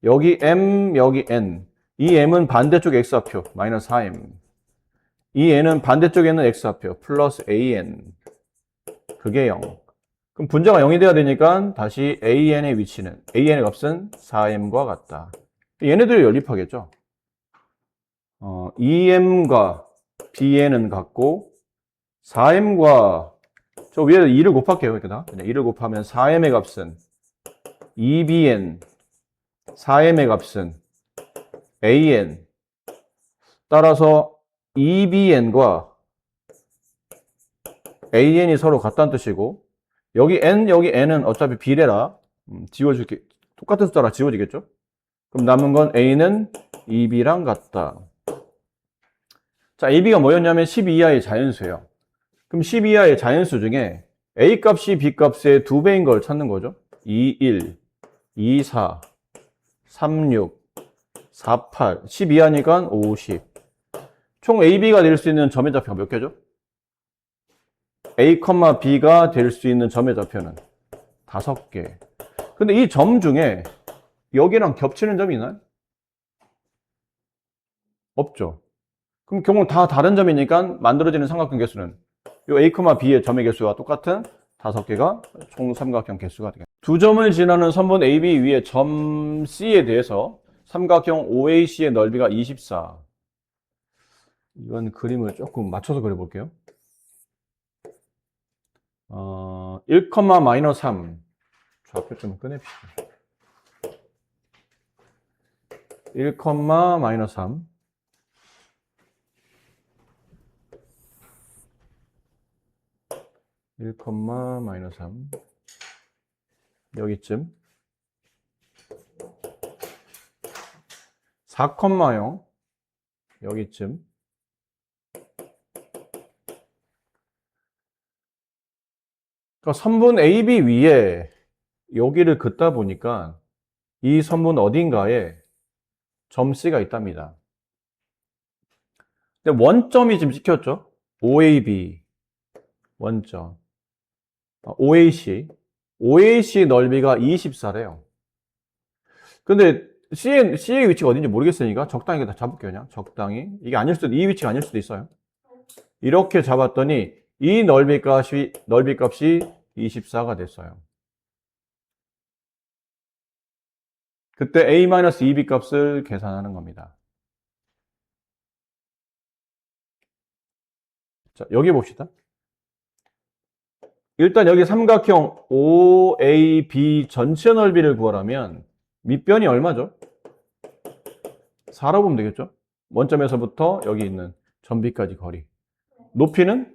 여기 M, 여기 N. 이 M은 반대쪽 X좌표 마이너스 4M. 이 N은 반대쪽에 있는 X좌표 플러스 AN. 그게 0. 그럼 분자가 0이 돼야 되니까 다시 AN의 위치는, AN의 값은 4M과 같다. 얘네들이 연립하겠죠. EM과 BN은 같고 4M과 저 위에 2를 곱할게요. 그냥 2를 곱하면 4M의 값은 2BN, 4M의 값은 AN. 따라서 EBN과 AN이 서로 같다는 뜻이고 여기 N, 여기 N은 어차피 비례라 지워줄게. 똑같은 숫자라 지워지겠죠? 그럼 남은 건 A는 EB랑 같다. 자, AB가 뭐였냐면 10 이하의 자연수예요. 그럼 10 이하의 자연수 중에 A 값이 B 값의 2배인 걸 찾는 거죠. 21, 24, 36, 48, 10 이하니까 50. 총 AB가 될 수 있는 점의 좌표가 몇 개죠? A, B가 될 수 있는 점의 좌표는 5개. 근데 이 점 중에 여기랑 겹치는 점이 있나요? 없죠. 그럼 결국 다 다른 점이니까 만들어지는 삼각형 개수는 이 A, B의 점의 개수와 똑같은 5개가 총 삼각형 개수가 되겠습니다. 두 점을 지나는 선분 AB 위에 점 C에 대해서 삼각형 OAC의 넓이가 24. 이건 그림을 조금 맞춰서 그려볼게요. 1, 마이너스 3. 좌표 좀 꺼냅시다. 1, 마이너스 3. 1, 마이너스 3. 여기쯤 4,0 여기쯤 그러니까 선분 AB 위에 여기를 긋다 보니까 이 선분 어딘가에 점 C가 있답니다. 근데 원점이 지금 찍혔죠? OAB 원점 OAC OAC 넓이가 24래요. 근데 C의 위치가 어딘지 모르겠으니까 적당히 다 잡을게요. 그냥 적당히. 이게 아닐 수도, 이 위치가 아닐 수도 있어요. 이렇게 잡았더니 이 넓이 값이 24가 됐어요. 그때 A-2B 값을 계산하는 겁니다. 자, 여기 봅시다. 일단 여기 삼각형 OAB 전체 넓이를 구하려면 밑변이 얼마죠? 4로 보면 되겠죠? 원점에서부터 여기 있는 점비까지 거리. 높이는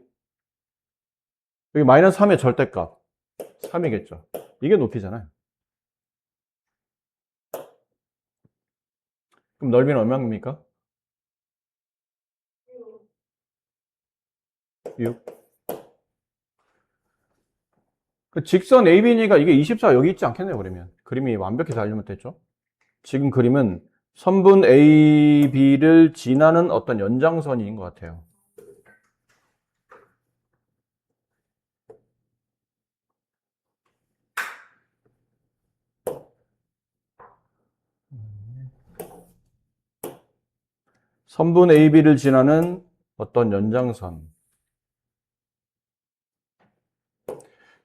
여기 마이너스 3의 절대값 3이겠죠. 이게 높이잖아요. 그럼 넓이는 얼마입니까? 6. 그 직선 AB니까 이게 24 여기 있지 않겠네요, 그러면. 그림이 완벽히 잘못됐죠? 지금 그림은 선분 AB를 지나는 어떤 연장선인 것 같아요. 선분 AB를 지나는 어떤 연장선.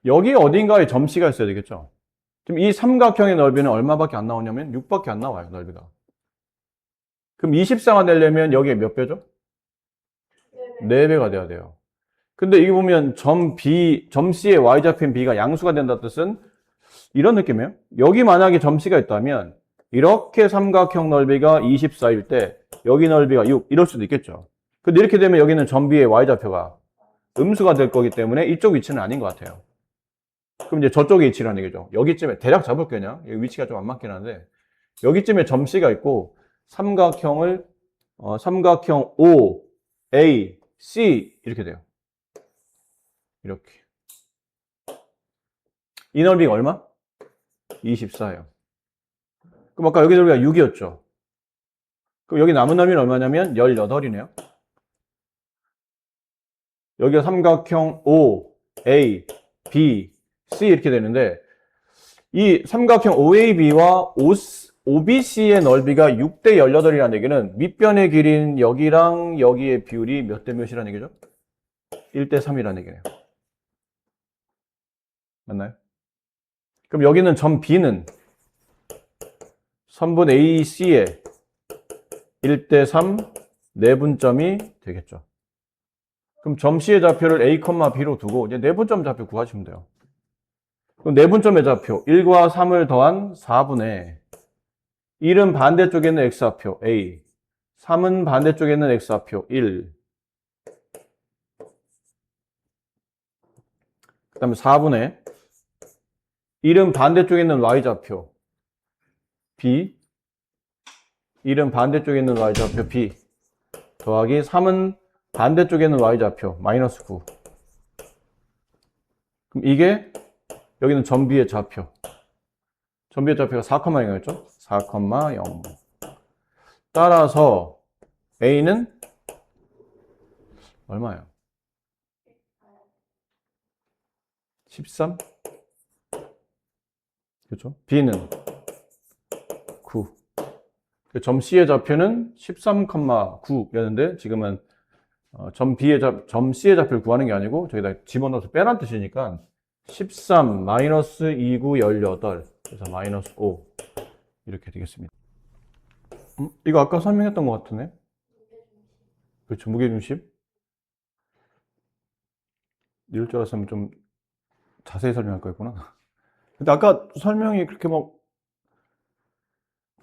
여기 어딘가에 점 C가 있어야 되겠죠? 지금 이 삼각형의 넓이는 얼마밖에 안 나오냐면 6밖에 안 나와요, 넓이가. 그럼 24가 되려면 여기에 몇 배죠? 네네. 4배가 돼야 돼요. 근데 이게 보면 점 C의 y좌표인 B가 양수가 된다는 뜻은 이런 느낌이에요. 여기 만약에 점 C가 있다면 이렇게 삼각형 넓이가 24일 때 여기 넓이가 6 이럴 수도 있겠죠. 근데 이렇게 되면 여기는 점 B의 y좌표가 음수가 될 거기 때문에 이쪽 위치는 아닌 것 같아요. 그럼 이제 저쪽에 위치라는 얘기죠. 여기쯤에 대략 잡을게요. 그냥 여기 위치가 좀 안 맞긴 한데 여기쯤에 점 C가 있고 삼각형 O, A, C 이렇게 돼요. 이렇게. 이 넓이가 얼마? 24예요. 그럼 아까 여기 넓이가 6이었죠. 그럼 여기 남은 넓이는 얼마냐면 18이네요. 여기가 삼각형 O, A, B, C 이렇게 되는데 이 삼각형 OAB와 OBC의 넓이가 6대 18이라는 얘기는 밑변의 길이인 여기랑 여기의 비율이 몇 대 몇이라는 얘기죠? 1대 3이라는 얘기네요. 맞나요? 그럼 여기는 점 B는 선분 AC의 1대 3 내분점이 되겠죠. 그럼 점 C의 좌표를 A, B로 두고 이제 내분점 좌표 구하시면 돼요. 그럼 내분점의 좌표 1과 3을 더한 4분의 1은 반대쪽에 있는 x좌표 A, 3은 반대쪽에 있는 x좌표 1, 그 다음에 4분의 1은 반대쪽에 있는 y좌표 B, 1은 반대쪽에 있는 y좌표 B 더하기 3은 반대쪽에 있는 y좌표 마이너스 9. 그럼 이게 여기는 점 B의 좌표. 점 B의 좌표가 4,0였죠? 4,0. 따라서 A는 얼마예요? 13? 그렇죠? B는 9. 점 C의 좌표는 13,9였는데 지금은 점 C의 좌표를 구하는 게 아니고 저기다 집어넣어서 빼란 뜻이니까 13 마이너스 29 18 그래서 마이너스 5 이렇게 되겠습니다. 이거 아까 설명했던 것 같으네. 그렇죠, 무게중심. 이럴 줄 알았으면 좀 자세히 설명할 거였구나. 근데 아까 설명이 그렇게 막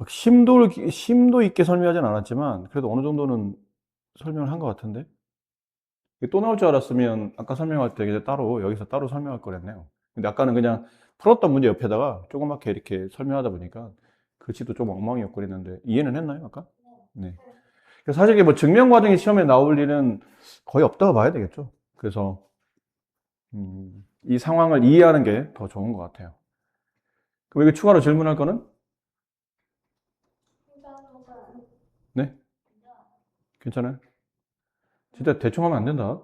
심도 있게 설명하진 않았지만 그래도 어느 정도는 설명을 한 것 같은데 또 나올 줄 알았으면 아까 설명할 때 이제 따로 여기서 따로 설명할 거랬네요. 근데 아까는 그냥 풀었던 문제 옆에다가 조그맣게 이렇게 설명하다 보니까 글씨도 좀 엉망이었고 그랬는데 이해는 했나요, 아까? 네. 그래서 사실 이게 뭐 증명 과정이 시험에 나올 일은 거의 없다고 봐야 되겠죠. 그래서 이 상황을 이해하는 게 더 좋은 것 같아요. 그럼 여기 추가로 질문할 거는? 네? 괜찮아요? 진짜 대충 하면 안 된다.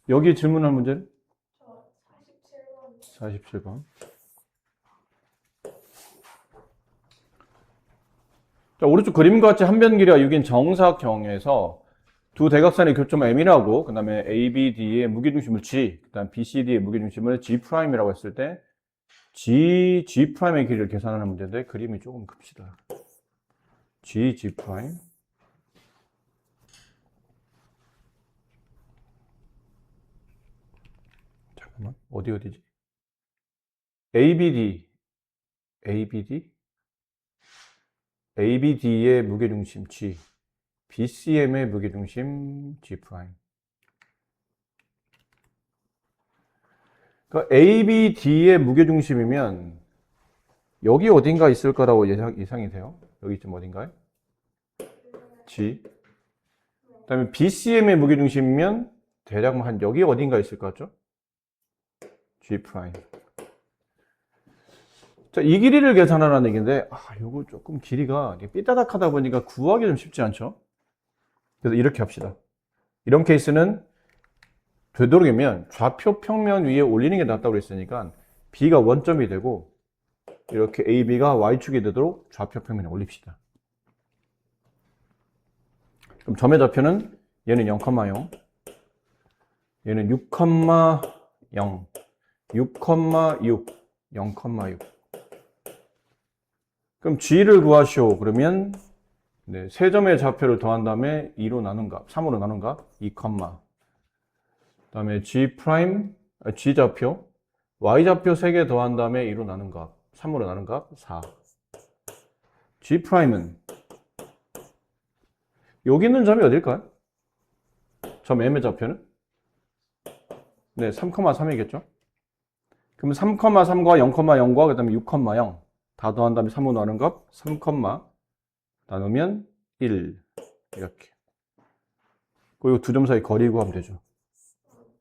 여기 질문할 문제는? 저 47번. 47번. 자, 오른쪽 그림과 같이 한 변 길이가 6인 정사각형에서 두 대각선의 교점 M이라고, 그 다음에 ABD의 무게중심을 G, 그 다음 BCD의 무게중심을 G'이라고 했을 때 G'의 길이를 계산하는 문제인데 그림이 조금 큽시다. G. 잠깐만, 어디지? ABD의 무게중심 G, BCM의 무게중심 G'. 그러니까 ABD의 무게중심이면 여기 어딘가 있을 거라고 예상이 돼요. 여기쯤 어딘가에? G. 그 다음에 BCM의 무게중심이면 대략 한 여기 어딘가 있을 것 같죠? G'. 자, 이 길이를 계산하라는 얘기인데, 요거 조금 길이가 삐딱하다 보니까 구하기 좀 쉽지 않죠? 그래서 이렇게 합시다. 이런 케이스는 되도록이면 좌표 평면 위에 올리는 게 낫다고 그랬으니까 B가 원점이 되고 이렇게 AB가 Y축이 되도록 좌표 평면에 올립시다. 그럼 점의 좌표는 얘는 0,0, 얘는 6,0, 6,6, 0,6. 그럼 G를 구하시오. 그러면 네, 세 점의 좌표를 더한 다음에 2로 나눈 값, 3으로 나눈 값, 2, 그다음에 G 좌표, Y 좌표 3개 더한 다음에 2로 나눈 값, 3으로 나눈 값, 4. G'은 여기 있는 점이 어딜까요? 점 M의 좌표는? 네, 3,3이겠죠? 그럼 3,3과 0,0과 그 다음에 6,0 다 더한 다음에 3으로 나눈 값, 3, 나누면 1 이렇게. 그리고 두 점 사이 거리 구하면 되죠.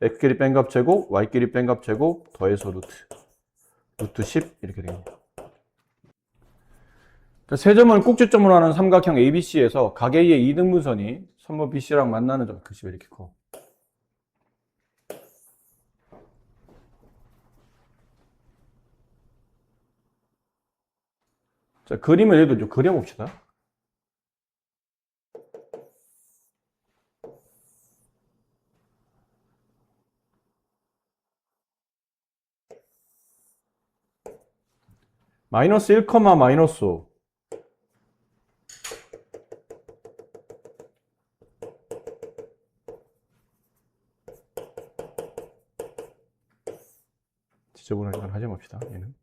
X끼리 뺀 값 제곱, Y끼리 뺀 값 제곱, 더해서 루트 10 이렇게 됩니다. 세 점을 꼭지점으로 하는 삼각형 ABC에서 각 A의 이등분선이 선분 BC랑 만나는 점, 글씨가 이렇게 커. 자, 그림을 얘도 좀 그려봅시다. 마이너스 1, 마이너스 5. 지저분하게 하지 맙시다. 얘는.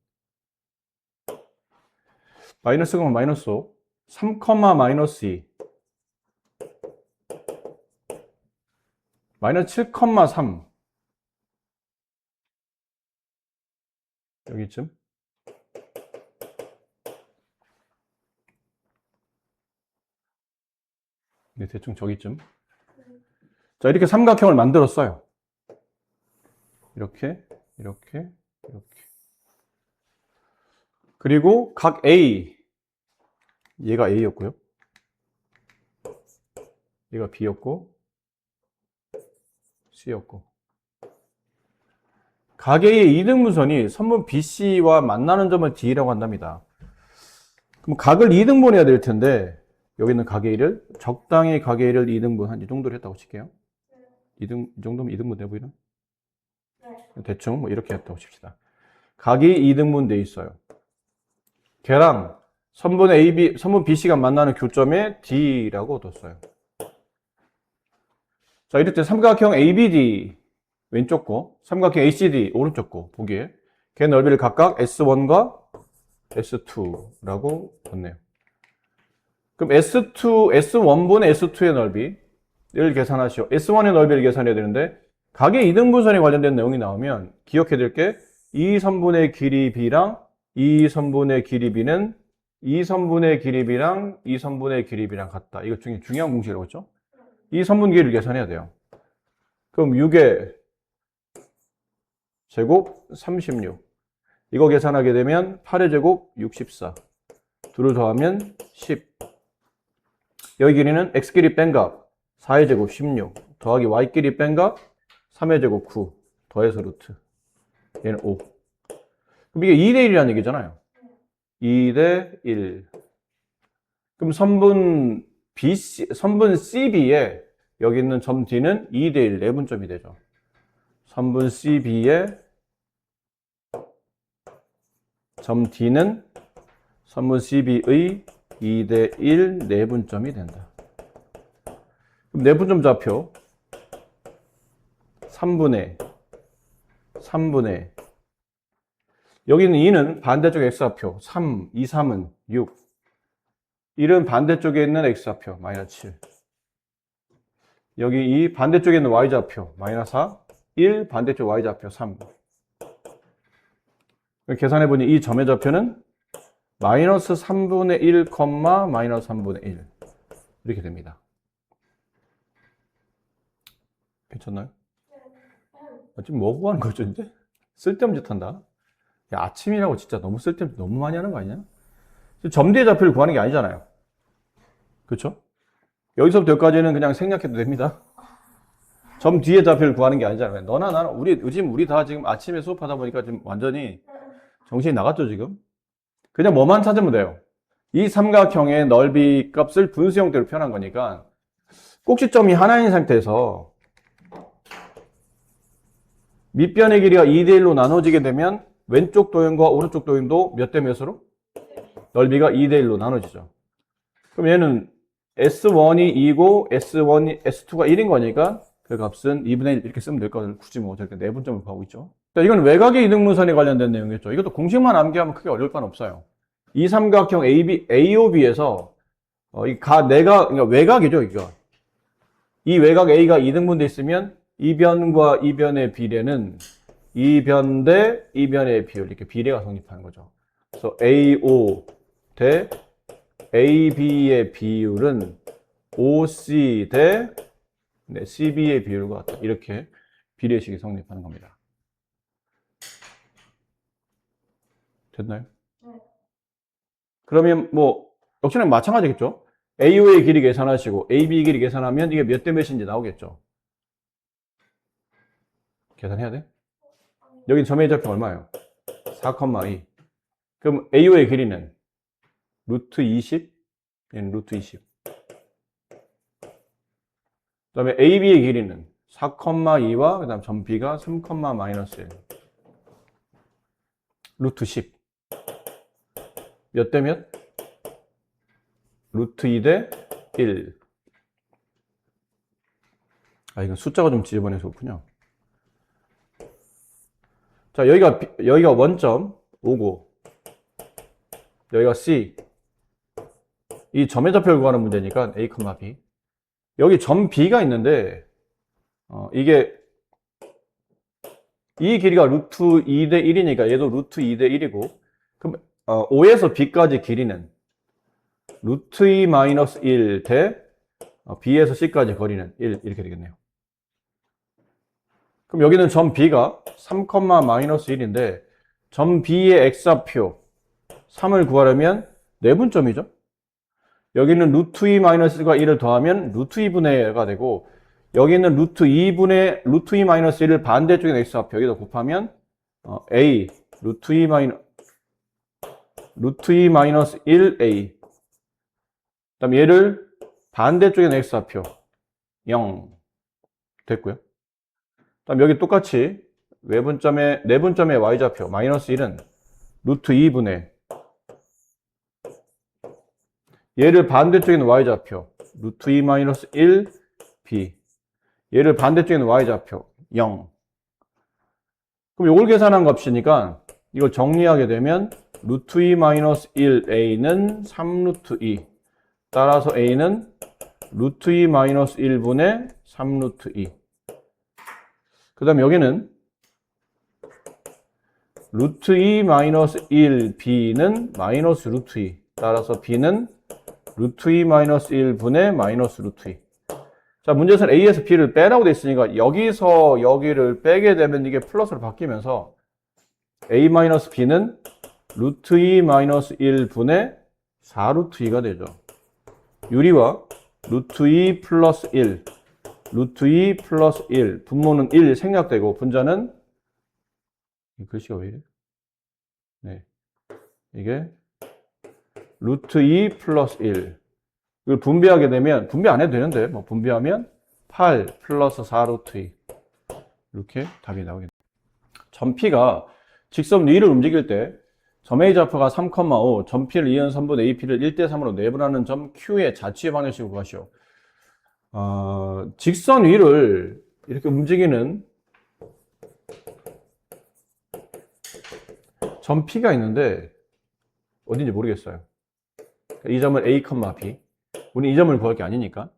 마이너스 1, 마이너스 5. 3, 마이너스 2. 마이너스 7, 3. 여기쯤. 네, 대충 저기쯤. 자, 이렇게 삼각형을 만들었어요. 이렇게. 그리고 각 A, 얘가 A였고요. 얘가 B였고, C였고. 각 A의 이등분선이 선분 BC와 만나는 점을 D라고 한답니다. 그럼 각을 2등분해야 될 텐데, 여기 있는 각 A를 적당히 각 A를 2등분 한 이 정도로 했다고 칠게요. 이 정도면 2등분 돼 보이나? 네. 대충 뭐 이렇게 했다고 칩시다. 각이 2등분 돼 있어요. 걔랑 선분 BC가 만나는 교점에 D라고 뒀어요. 자, 이럴 때 삼각형 ABD 왼쪽 거, 삼각형 ACD 오른쪽 거 보기에 걔 넓이를 각각 S1과 S2라고 뒀네요. 그럼 S1분의 S2의 넓이를 계산하시오. S1의 넓이를 계산해야 되는데 각의 이등분선에 관련된 내용이 나오면 기억해 둘 게 이 선분의 길이 b랑 이 선분의 길이 b는 이 선분의 길이 b랑 이 선분의 길이 b랑 같다. 이거 중요한 공식이라고 했죠? 이 선분 길이를 계산해야 돼요. 그럼 6의 제곱 36. 이거 계산하게 되면 8의 제곱 64. 둘을 더하면 10. 여기 길이는 x끼리 뺀 값 4의 제곱 16 더하기 y끼리 뺀 값 3의 제곱 9 더해서 루트. 얘는 5. 그럼 이게 2대 1이라는 얘기잖아요. 2대 1. 그럼 선분 CB에 여기 있는 점 D는 2대 1 내분점이 되죠. 선분 CB에 점 D는 선분 CB의 2대 1 내분점이 된다. 그럼 내분점 좌표 3분의 여기는 2는 반대쪽 x좌표 3, 2, 3은 6 1은 반대쪽에 있는 x좌표 마이너스 7 여기 이 반대쪽에 있는 y좌표 마이너스 4 1 반대쪽 y좌표 3 계산해보니 이 점의 좌표는 마이너스 3분의 1, 마이너스 3분의 1 이렇게 됩니다. 괜찮나요? 지금 뭐 구하는 거죠 이제? 쓸데없는 짓 한다. 야, 아침이라고 진짜 너무 쓸데없는 너무 많이 하는 거 아니냐? 점 뒤의 좌표를 구하는 게 아니잖아요. 그렇죠? 여기서부터 여기까지는 그냥 생략해도 됩니다. 점 뒤의 좌표를 구하는 게 아니잖아요. 너나 나나 우리 다 지금 아침에 수업하다 보니까 지금 완전히 정신이 나갔죠 지금? 그냥 뭐만 찾으면 돼요. 이 삼각형의 넓이 값을 분수 형태로 표현한 거니까 꼭지점이 하나인 상태에서 밑변의 길이가 2대 1로 나눠지게 되면 왼쪽 도형과 오른쪽 도형도 몇 대 몇으로? 넓이가 2대 1로 나눠지죠. 그럼 얘는 S1이 2고 S2가 1인 거니까 그 값은 2분의 1 이렇게 쓰면 될 거를 굳이 뭐 저렇게 내분점을 구하고 있죠. 자, 이건 외곽의 이등분선에 관련된 내용이었죠. 이것도 공식만 암기하면 크게 어려울 건 없어요. 이 삼각형 AOB에서 그러니까 외곽이죠, 이거. 이 외곽 A가 이등분돼 있으면 이 변과 이 변의 비례는 이 변 대 이 변의 비율 이렇게 비례가 성립하는 거죠. 그래서 AO 대 AB의 비율은 OC 대 CB의 비율과 같다. 이렇게 비례식이 성립하는 겁니다. 됐나요? 네. 그러면 뭐 역시나 마찬가지겠죠. AO의 길이 계산하시고 AB 길이 계산하면 이게 몇 대 몇인지 나오겠죠. 계산해야 돼? 여기 점의 좌표 얼마예요? 4,2. 그럼 AO의 길이는 루트 20, 얘는 루트 20. 그 다음에 AB의 길이는 4,2와 그 다음 점 B가 3, 마이너스 1. 루트 10. 몇 대 몇? 루트 2 대 1. 아, 이건 숫자가 좀 지저분해서 그렇군요. 자, 여기가 원점, 오고, 여기가 C. 이 점의 좌표를 구하는 문제니까 A, B. 여기 점 B가 있는데, 이 길이가 루트 2 대 1이니까 얘도 루트 2 대 1이고, 그럼, O에서 B까지 길이는 루트 2 마이너스 1 대 B에서 C까지 거리는 1, 이렇게 되겠네요. 그럼 여기는 점 B가 3, 마이너스 1인데 점 B의 x좌표 3을 구하려면 내분점이죠. 여기는 루트 2 마이너스 1과 1을 더하면 루트 2분의 1가 되고 여기는 루트 2 마이너스 1을 반대쪽에 x좌표 여기다 곱하면 A 루트 2 마이너스 1A 그다음 얘를 반대쪽에 x좌표 0 됐고요. 그다음 여기 똑같이 내분점의 y좌표 마이너스 1은 루트 2분의 얘를 반대쪽에 있는 y좌표 루트 2 마이너스 1 b 얘를 반대쪽에 있는 y좌표 0. 그럼 이걸 계산한 값이니까 이걸 정리하게 되면 루트 2 마이너스 1a는 3 루트 2 따라서 a는 루트 2 마이너스 1분의 3 루트 2. 그 다음 여기는 루트 2 마이너스 1 b는 마이너스 루트 2. 따라서 b는 루트 2 마이너스 1분의 마이너스 루트 2. 자, 문제에서는 a에서 b를 빼라고 돼 있으니까 여기서 여기를 빼게 되면 이게 플러스로 바뀌면서 a 마이너스 b는 루트 2 마이너스 1분의 4 루트 2가 되죠. 유리와 루트 2 플러스 1, 루트 2 플러스 1, 분모는 1 생략되고 분자는 이 글씨가 왜 이래? 네, 이게 루트 2 플러스 1. 이걸 분배하게 되면 분배 안 해도 되는데 뭐 분배하면 8 플러스 4 루트 2 이렇게 답이 나오겠네요. 점 P가 직선 위를 움직일 때 점 A 좌표가 3,5, 점 P를 이은 선분 AP를 1대3으로 내분하는 점 Q의 자취의 방정식을 구하시오. 직선 위를 이렇게 움직이는 점 P가 있는데 어딘지 모르겠어요. 이 점은 A, B. 우리 이 점을 구할 게 아니니까.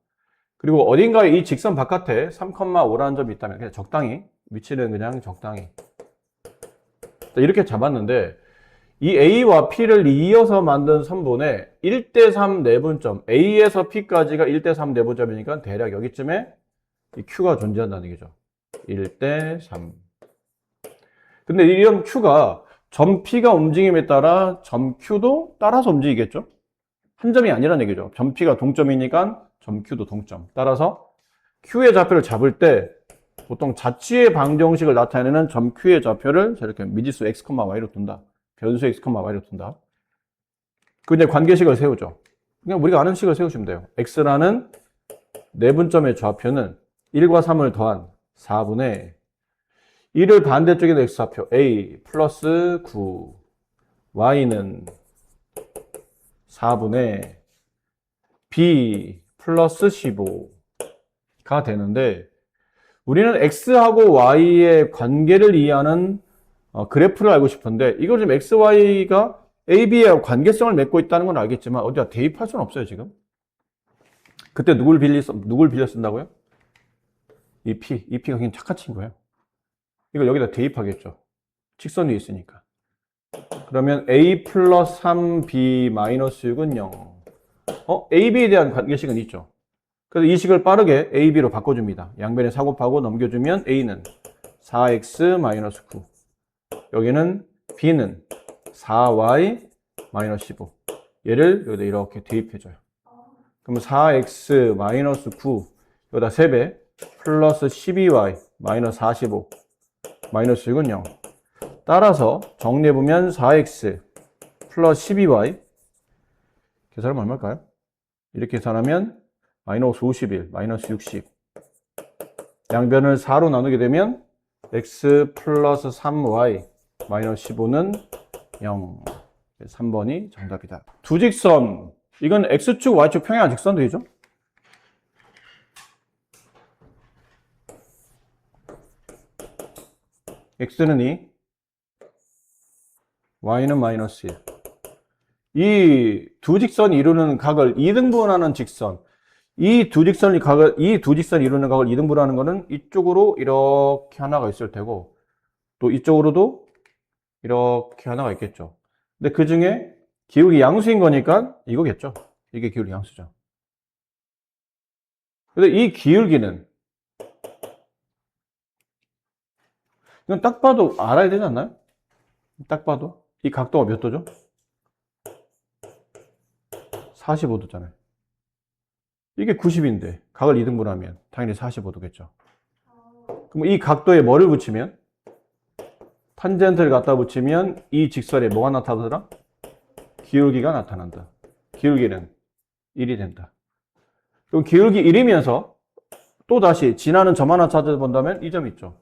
그리고 어딘가에 이 직선 바깥에 3,5라는 점이 있다면 그냥 적당히, 위치는 그냥 적당히 이렇게 잡았는데 이 A와 P를 이어서 만든 선분에 1대3 내분점, A에서 P까지가 1대3 내분점이니까 대략 여기쯤에 이 Q가 존재한다는 얘기죠. 1대3. 근데 이런 Q가 점 P가 움직임에 따라 점 Q도 따라서 움직이겠죠? 한 점이 아니라는 얘기죠. 점 P가 동점이니까 점 Q도 동점. 따라서 Q의 좌표를 잡을 때 보통 자취의 방정식을 나타내는 점 Q의 좌표를 저렇게 미지수 x, y로 둔다. 변수 x, y로 둔다. 그 이제 관계식을 세우죠. 그냥 우리가 아는 식을 세우시면 돼요. x라는 내분점의 좌표는 1과 3을 더한 4분의 1을 반대쪽에 x 좌표 a 플러스 9, y는 4분의 b 플러스 15가 되는데 우리는 x하고 y의 관계를 이해하는 그래프를 알고 싶은데 이걸 지금 x, y가 a, b의 관계성을 맺고 있다는 건 알겠지만 어디다 대입할 수는 없어요 지금. 그때 누굴 빌려 쓴다고요? 이 P가 그냥 착한 친구예요. 이걸 여기다 대입하겠죠. 직선 위에 있으니까. 그러면 a 플러스 3b 마이너스 6은 0. ab에 대한 관계식은 있죠. 그래서 이 식을 빠르게 ab로 바꿔줍니다. 양변에 4 곱하고 넘겨주면 a는 4x 마이너스 9. 여기는 b는 4y 마이너스 15. 얘를 여기다 이렇게 대입해줘요. 그러면 4x 마이너스 9 여기다 3배 플러스 12y 마이너스 45 마이너스 6은 0. 따라서 정리해보면 4x 플러스 12y 계산하면 얼마일까요? 이렇게 계산하면 마이너스 51, 마이너스 60. 양변을 4로 나누게 되면 x 플러스 3y 마이너스 15는 0. 3번이 정답이다. 두 직선, 이건 x축, y축 평행한 직선들이죠? x는 2, y는 마이너스 1. 이 두 직선이 이루는 각을 2등분하는 직선. 이 두 직선이 이루는 각을 2등분하는 거는 이쪽으로 이렇게 하나가 있을 테고, 또 이쪽으로도 이렇게 하나가 있겠죠. 근데 그 중에 기울기 양수인 거니까 이거겠죠. 이게 기울기 양수죠. 근데 이 기울기는, 이건 딱 봐도 알아야 되지 않나요? 딱 봐도. 이 각도가 몇 도죠? 45도잖아요. 이게 90인데 각을 2등분하면 당연히 45도겠죠. 그럼 이 각도에 뭐를 붙이면? 탄젠트를 갖다 붙이면 이 직선에 뭐가 나타나더라? 기울기가 나타난다. 기울기는 1이 된다. 그럼 기울기 1이면서 또 다시 지나는 점 하나 찾아본다면 이 점 있죠.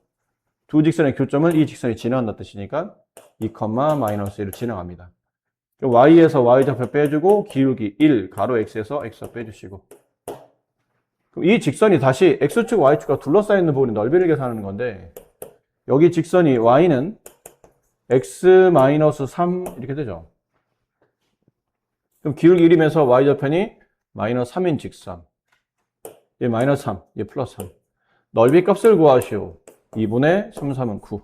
두 직선의 교점을 이 직선이 지나간다는 뜻이니까 2, 마이너스 1을 지나갑니다. y에서 y좌표 빼주고 기울기 1 가로 x에서 x 빼주시고, 그럼 이 직선이 다시 x축, y축과 둘러싸여 있는 부분의 넓이를 계산하는 건데 여기 직선이 y는 x-3 이렇게 되죠. 그럼 기울기 1이면서 y좌편이 마이너스 3인 직선, 얘 마이너스 3, 얘 플러스 3. 넓이 값을 구하시오. 2분의 3, 3은 9.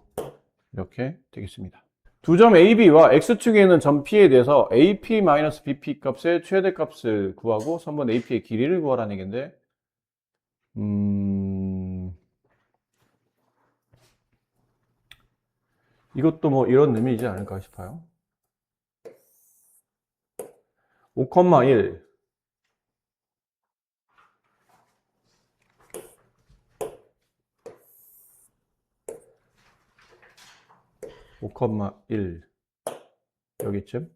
이렇게 되겠습니다. 두 점 AB와 X축에 있는 점 P에 대해서 AP-BP 값의 최대값을 구하고 선분 AP의 길이를 구하라는 얘기인데, 이것도 뭐 이런 의미이지 않을까 싶어요. 5,1 5,1 여기쯤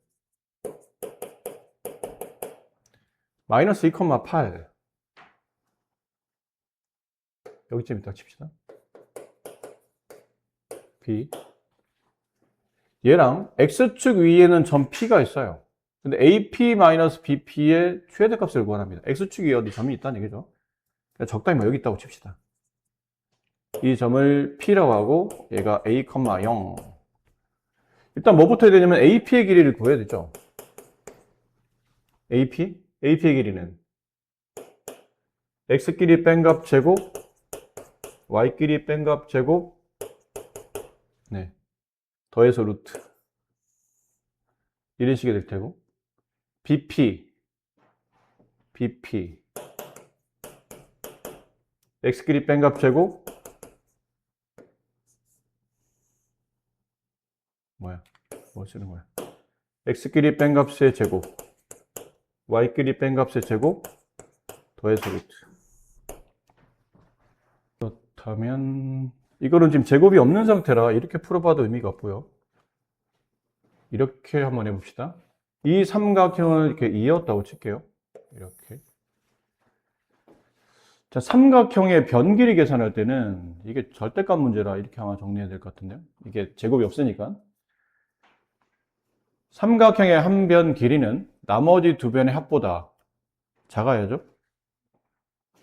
마이너스 2,8 여기쯤 있다 칩시다. B 얘랑 X축 위에는 점 P가 있어요. 근데 AP-BP의 최대값을 구하랍니다. X축 위에 어디 점이 있다는 얘기죠. 그러니까 적당히 뭐 여기 있다고 칩시다. 이 점을 P라고 하고 얘가 A, 0. 일단 뭐부터 해야 되냐면 AP의 길이를 구해야 되죠. AP의 길이는 X끼리 뺀값 제곱 Y끼리 뺀값 제곱 네, 더해서 루트 이런 식이 될 테고 BP X끼리 뺀값 제곱 뭐 쓰는 거야? X끼리 뺀값의 제곱 Y끼리 뺀값의 제곱 더해서 루트. 그렇다면 이거는 지금 제곱이 없는 상태라 이렇게 풀어봐도 의미가 없고요. 이렇게 한번 해봅시다. 이 삼각형을 이렇게 이었다고 칠게요. 이렇게. 자, 삼각형의 변 길이 계산할 때는 이게 절대값 문제라 이렇게 아마 정리해야 될 것 같은데요. 이게 제곱이 없으니까. 삼각형의 한 변 길이는 나머지 두 변의 합보다 작아야죠.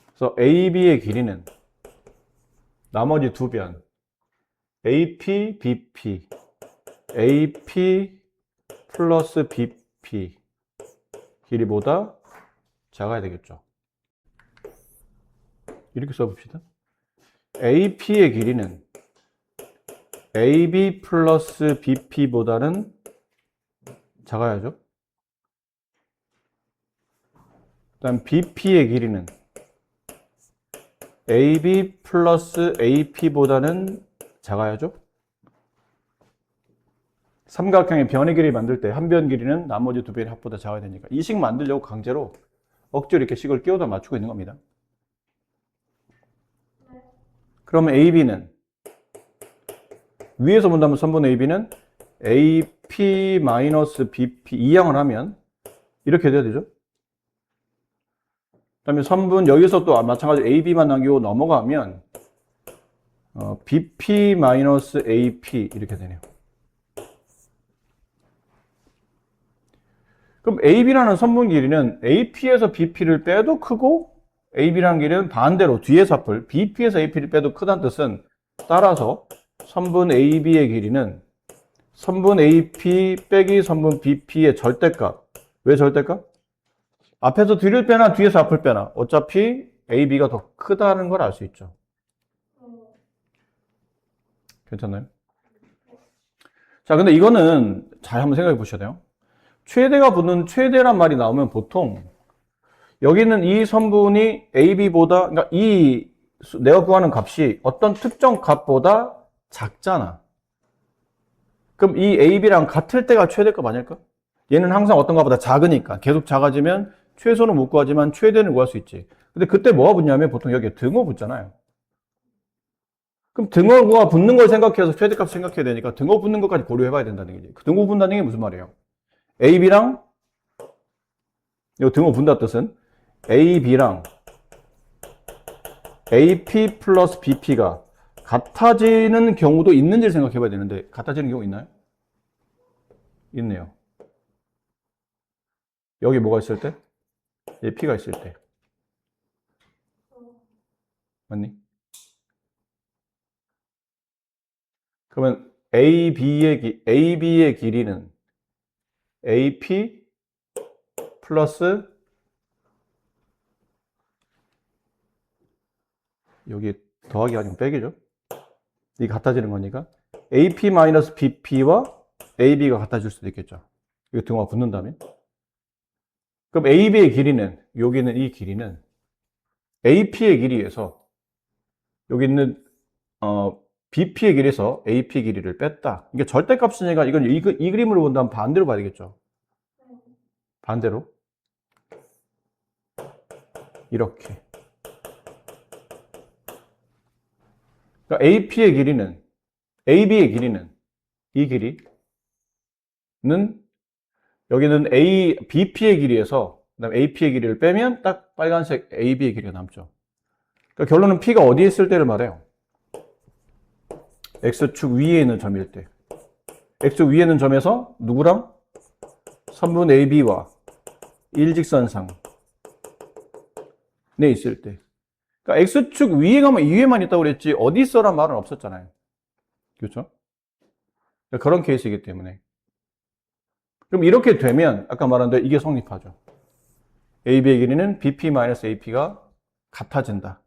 그래서 AB의 길이는 나머지 두 변 AP, BP 플러스 BP 길이보다 작아야 되겠죠. 이렇게 써봅시다. AP의 길이는 AB 플러스 BP보다는 작아야죠. 그다음 BP의 길이는 AB 플러스 AP보다는 작아야죠. 삼각형의 변의 길이 만들 때 한 변 길이는 나머지 두 변의 합보다 작아야 되니까 이 식 만들려고 강제로 억지로 이렇게 식을 끼워다 맞추고 있는 겁니다. 그러면 AB는 위에서 본다면 선분 AB는 AP-BP 이항을 하면 이렇게 돼야 되죠. 그 다음에 선분 여기서 또 마찬가지로 AB만 남기고 넘어가면 BP-AP 이렇게 되네요. 그럼 AB라는 선분 길이는 AP에서 BP를 빼도 크고 AB라는 길이는 반대로 뒤에서 합을 BP에서 AP를 빼도 크다는 뜻은 따라서 선분 AB의 길이는 선분 AP 빼기 선분 BP의 절대값. 왜 절대값? 앞에서 뒤를 빼나 뒤에서 앞을 빼나 어차피 AB가 더 크다는 걸 알 수 있죠. 괜찮나요? 자, 근데 이거는 잘 한번 생각해 보셔야 돼요. 최대가 붙는 최대란 말이 나오면 보통 여기는 이 선분이 AB보다 그러니까 이 내가 구하는 값이 어떤 특정 값보다 작잖아. 그럼 이 AB랑 같을 때가 최대값 아닐까? 얘는 항상 어떤 값보다 작으니까 계속 작아지면 최소는 못 구하지만 최대는 구할 수 있지. 근데 그때 뭐가 붙냐면 보통 여기에 등호 붙잖아요. 그럼 등호가 붙는 걸 생각해서 최대값 생각해야 되니까 등호 붙는 것까지 고려해봐야 된다는 얘기지. 그 등호 붙는다는 게 무슨 말이에요? AB랑 이 등호 분다 뜻은 AB랑 AP 플러스 BP가 같아지는 경우도 있는지를 생각해 봐야 되는데 같아지는 경우 있나요? 있네요. 여기 뭐가 있을 때? 얘 P가 있을 때. 맞니? 그러면 AB의 길이는 AP 플러스 여기 더하기 아니면 빼기죠. 이게 같아지는 거니까 AP-BP와 AB가 같아질 수도 있겠죠. 이거 등호가 붙는다면. 그럼 AB의 길이는, 여기는 이 길이는 AP의 길이에서 여기 있는 BP의 길이에서 AP 길이를 뺐다. 이게 절대값이니까 이건 이 그림으로 본다면 반대로 봐야 되겠죠. 반대로. 이렇게. 그러니까 AP의 길이는, AB의 길이는, 이 길이는, 여기는 BP의 길이에서, 그다음 AP의 길이를 빼면 딱 빨간색 AB의 길이가 남죠. 그러니까 결론은 P가 어디에 있을 때를 말해요. X축 위에 있는 점일 때. X축 위에 있는 점에서 누구랑? 선분 AB와 일직선상에 있을 때. 그러니까 X축 위에 가면 위에만 있다고 그랬지 어디 있어란 말은 없었잖아요. 그렇죠? 그러니까 그런 케이스이기 때문에. 그럼 이렇게 되면 아까 말한 대로 이게 성립하죠. AB의 길이는 BP-AP가 같아진다.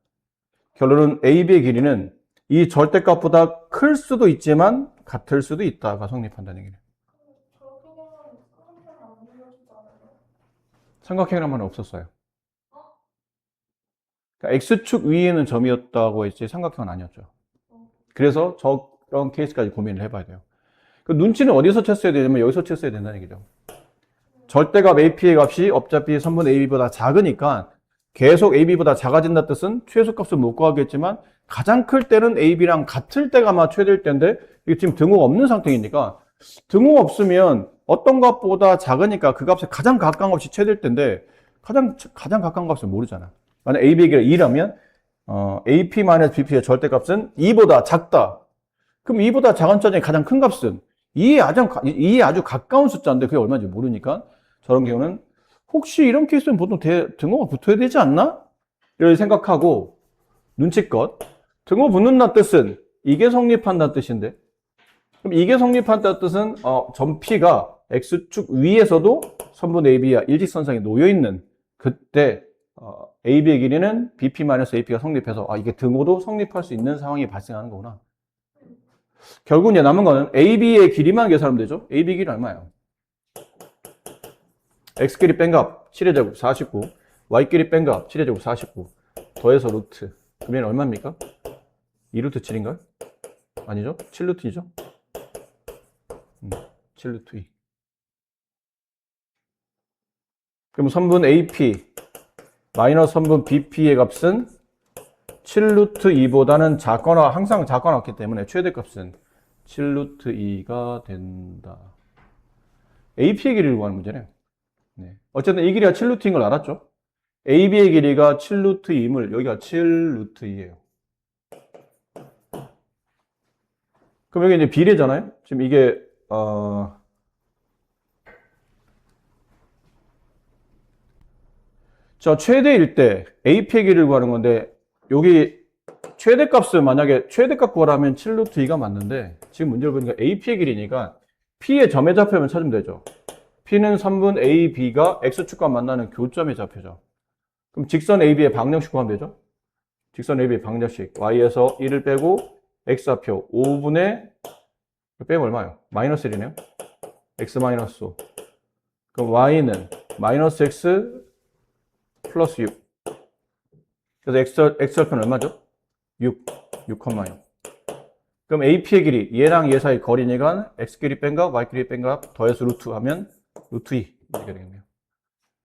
결론은 AB의 길이는 이 절대값보다 클 수도 있지만 같을 수도 있다가 성립한다는 얘기예요. 그렇게 되면 삼각형이 안 그려지잖아요. 삼각형이란 없었어요. 그러니까 X축 위에 있는 점이었다고 했지 삼각형은 아니었죠. 그래서 저런 케이스까지 고민을 해봐야 돼요. 그 눈치는 어디서 챘어야 되냐면 여기서 챘어야 된다는 얘기죠. 절대값 AP의 값이 어차피 선분 AB보다 작으니까 계속 AB보다 작아진다 뜻은 최소값을 못 구하겠지만 가장 클 때는 AB랑 같을 때가 아마 최대일 때인데 이게 지금 등호가 없는 상태이니까 등호가 없으면 어떤 값보다 작으니까 그 값에 가장 가까운 값이 최대일 때인데 가장 가까운 값을 모르잖아. 만약 AB의 길이가 2라면 AP-BP의 절대값은 2보다 작다. 그럼 2보다 작은 숫자 중에 가장 큰 값은 2에 아주 가까운 숫자인데 그게 얼마인지 모르니까 저런 경우는 혹시 이런 케이스는 보통 등호가 붙어야 되지 않나? 이렇게 생각하고 눈치껏 등호 붙는다는 뜻은 이게 성립한다는 뜻인데 그럼 이게 성립한다는 뜻은 점 P가 X축 위에서도 선분 AB와 일직선상에 놓여있는 그때 AB의 길이는 BP-AP가 성립해서 이게 등호도 성립할 수 있는 상황이 발생하는 거구나. 결국 이제 남은 거는 AB의 길이만 계산하면 되죠. AB 길이 얼마예요? X끼리 뺀 값 7의 제곱 49, Y끼리 뺀 값 7의 제곱 49 더해서 루트. 그러면 얼마입니까? 2루트 7인가요? 아니죠? 7루트이죠? 7루트 2. 그럼 선분 AP 마이너스 선분 BP의 값은 7루트 2보다는 작거나 항상 작거나 같기 때문에 최대값은 7루트 2가 된다. AP의 길이를 구하는 문제네요. 네. 어쨌든 이 길이가 7루트인 걸 알았죠? AB의 길이가 7루트 2임을 여기가 7루트 2예요. 그럼 여기 이제 비례잖아요? 지금 이게 자, 최대일 때 AP의 길이를 구하는 건데 여기 최대값을 만약에 최대값 구하라면 7루트 2가 맞는데 지금 문제를 보니까 AP의 길이니까 P의 점의 좌표면 찾으면 되죠. P는 3분 AB가 X축과 만나는 교점의 좌표죠. 그럼 직선 AB의 방정식 구하면 되죠. 직선 AB의 방정식 Y에서 1을 빼고 X좌표 5분의 빼면 얼마예요? 마이너스 1이네요. X 마이너스 5. 그럼 Y는 마이너스 X 플러스 6. 그래서 X절표는 얼마죠? 6, 6,6. 그럼 AP의 길이, 얘랑 얘 사이 거리니까 X끼리 뺀 값, Y끼리 뺀 값 더해서 루트 하면 루트 2 이렇게 되겠네요.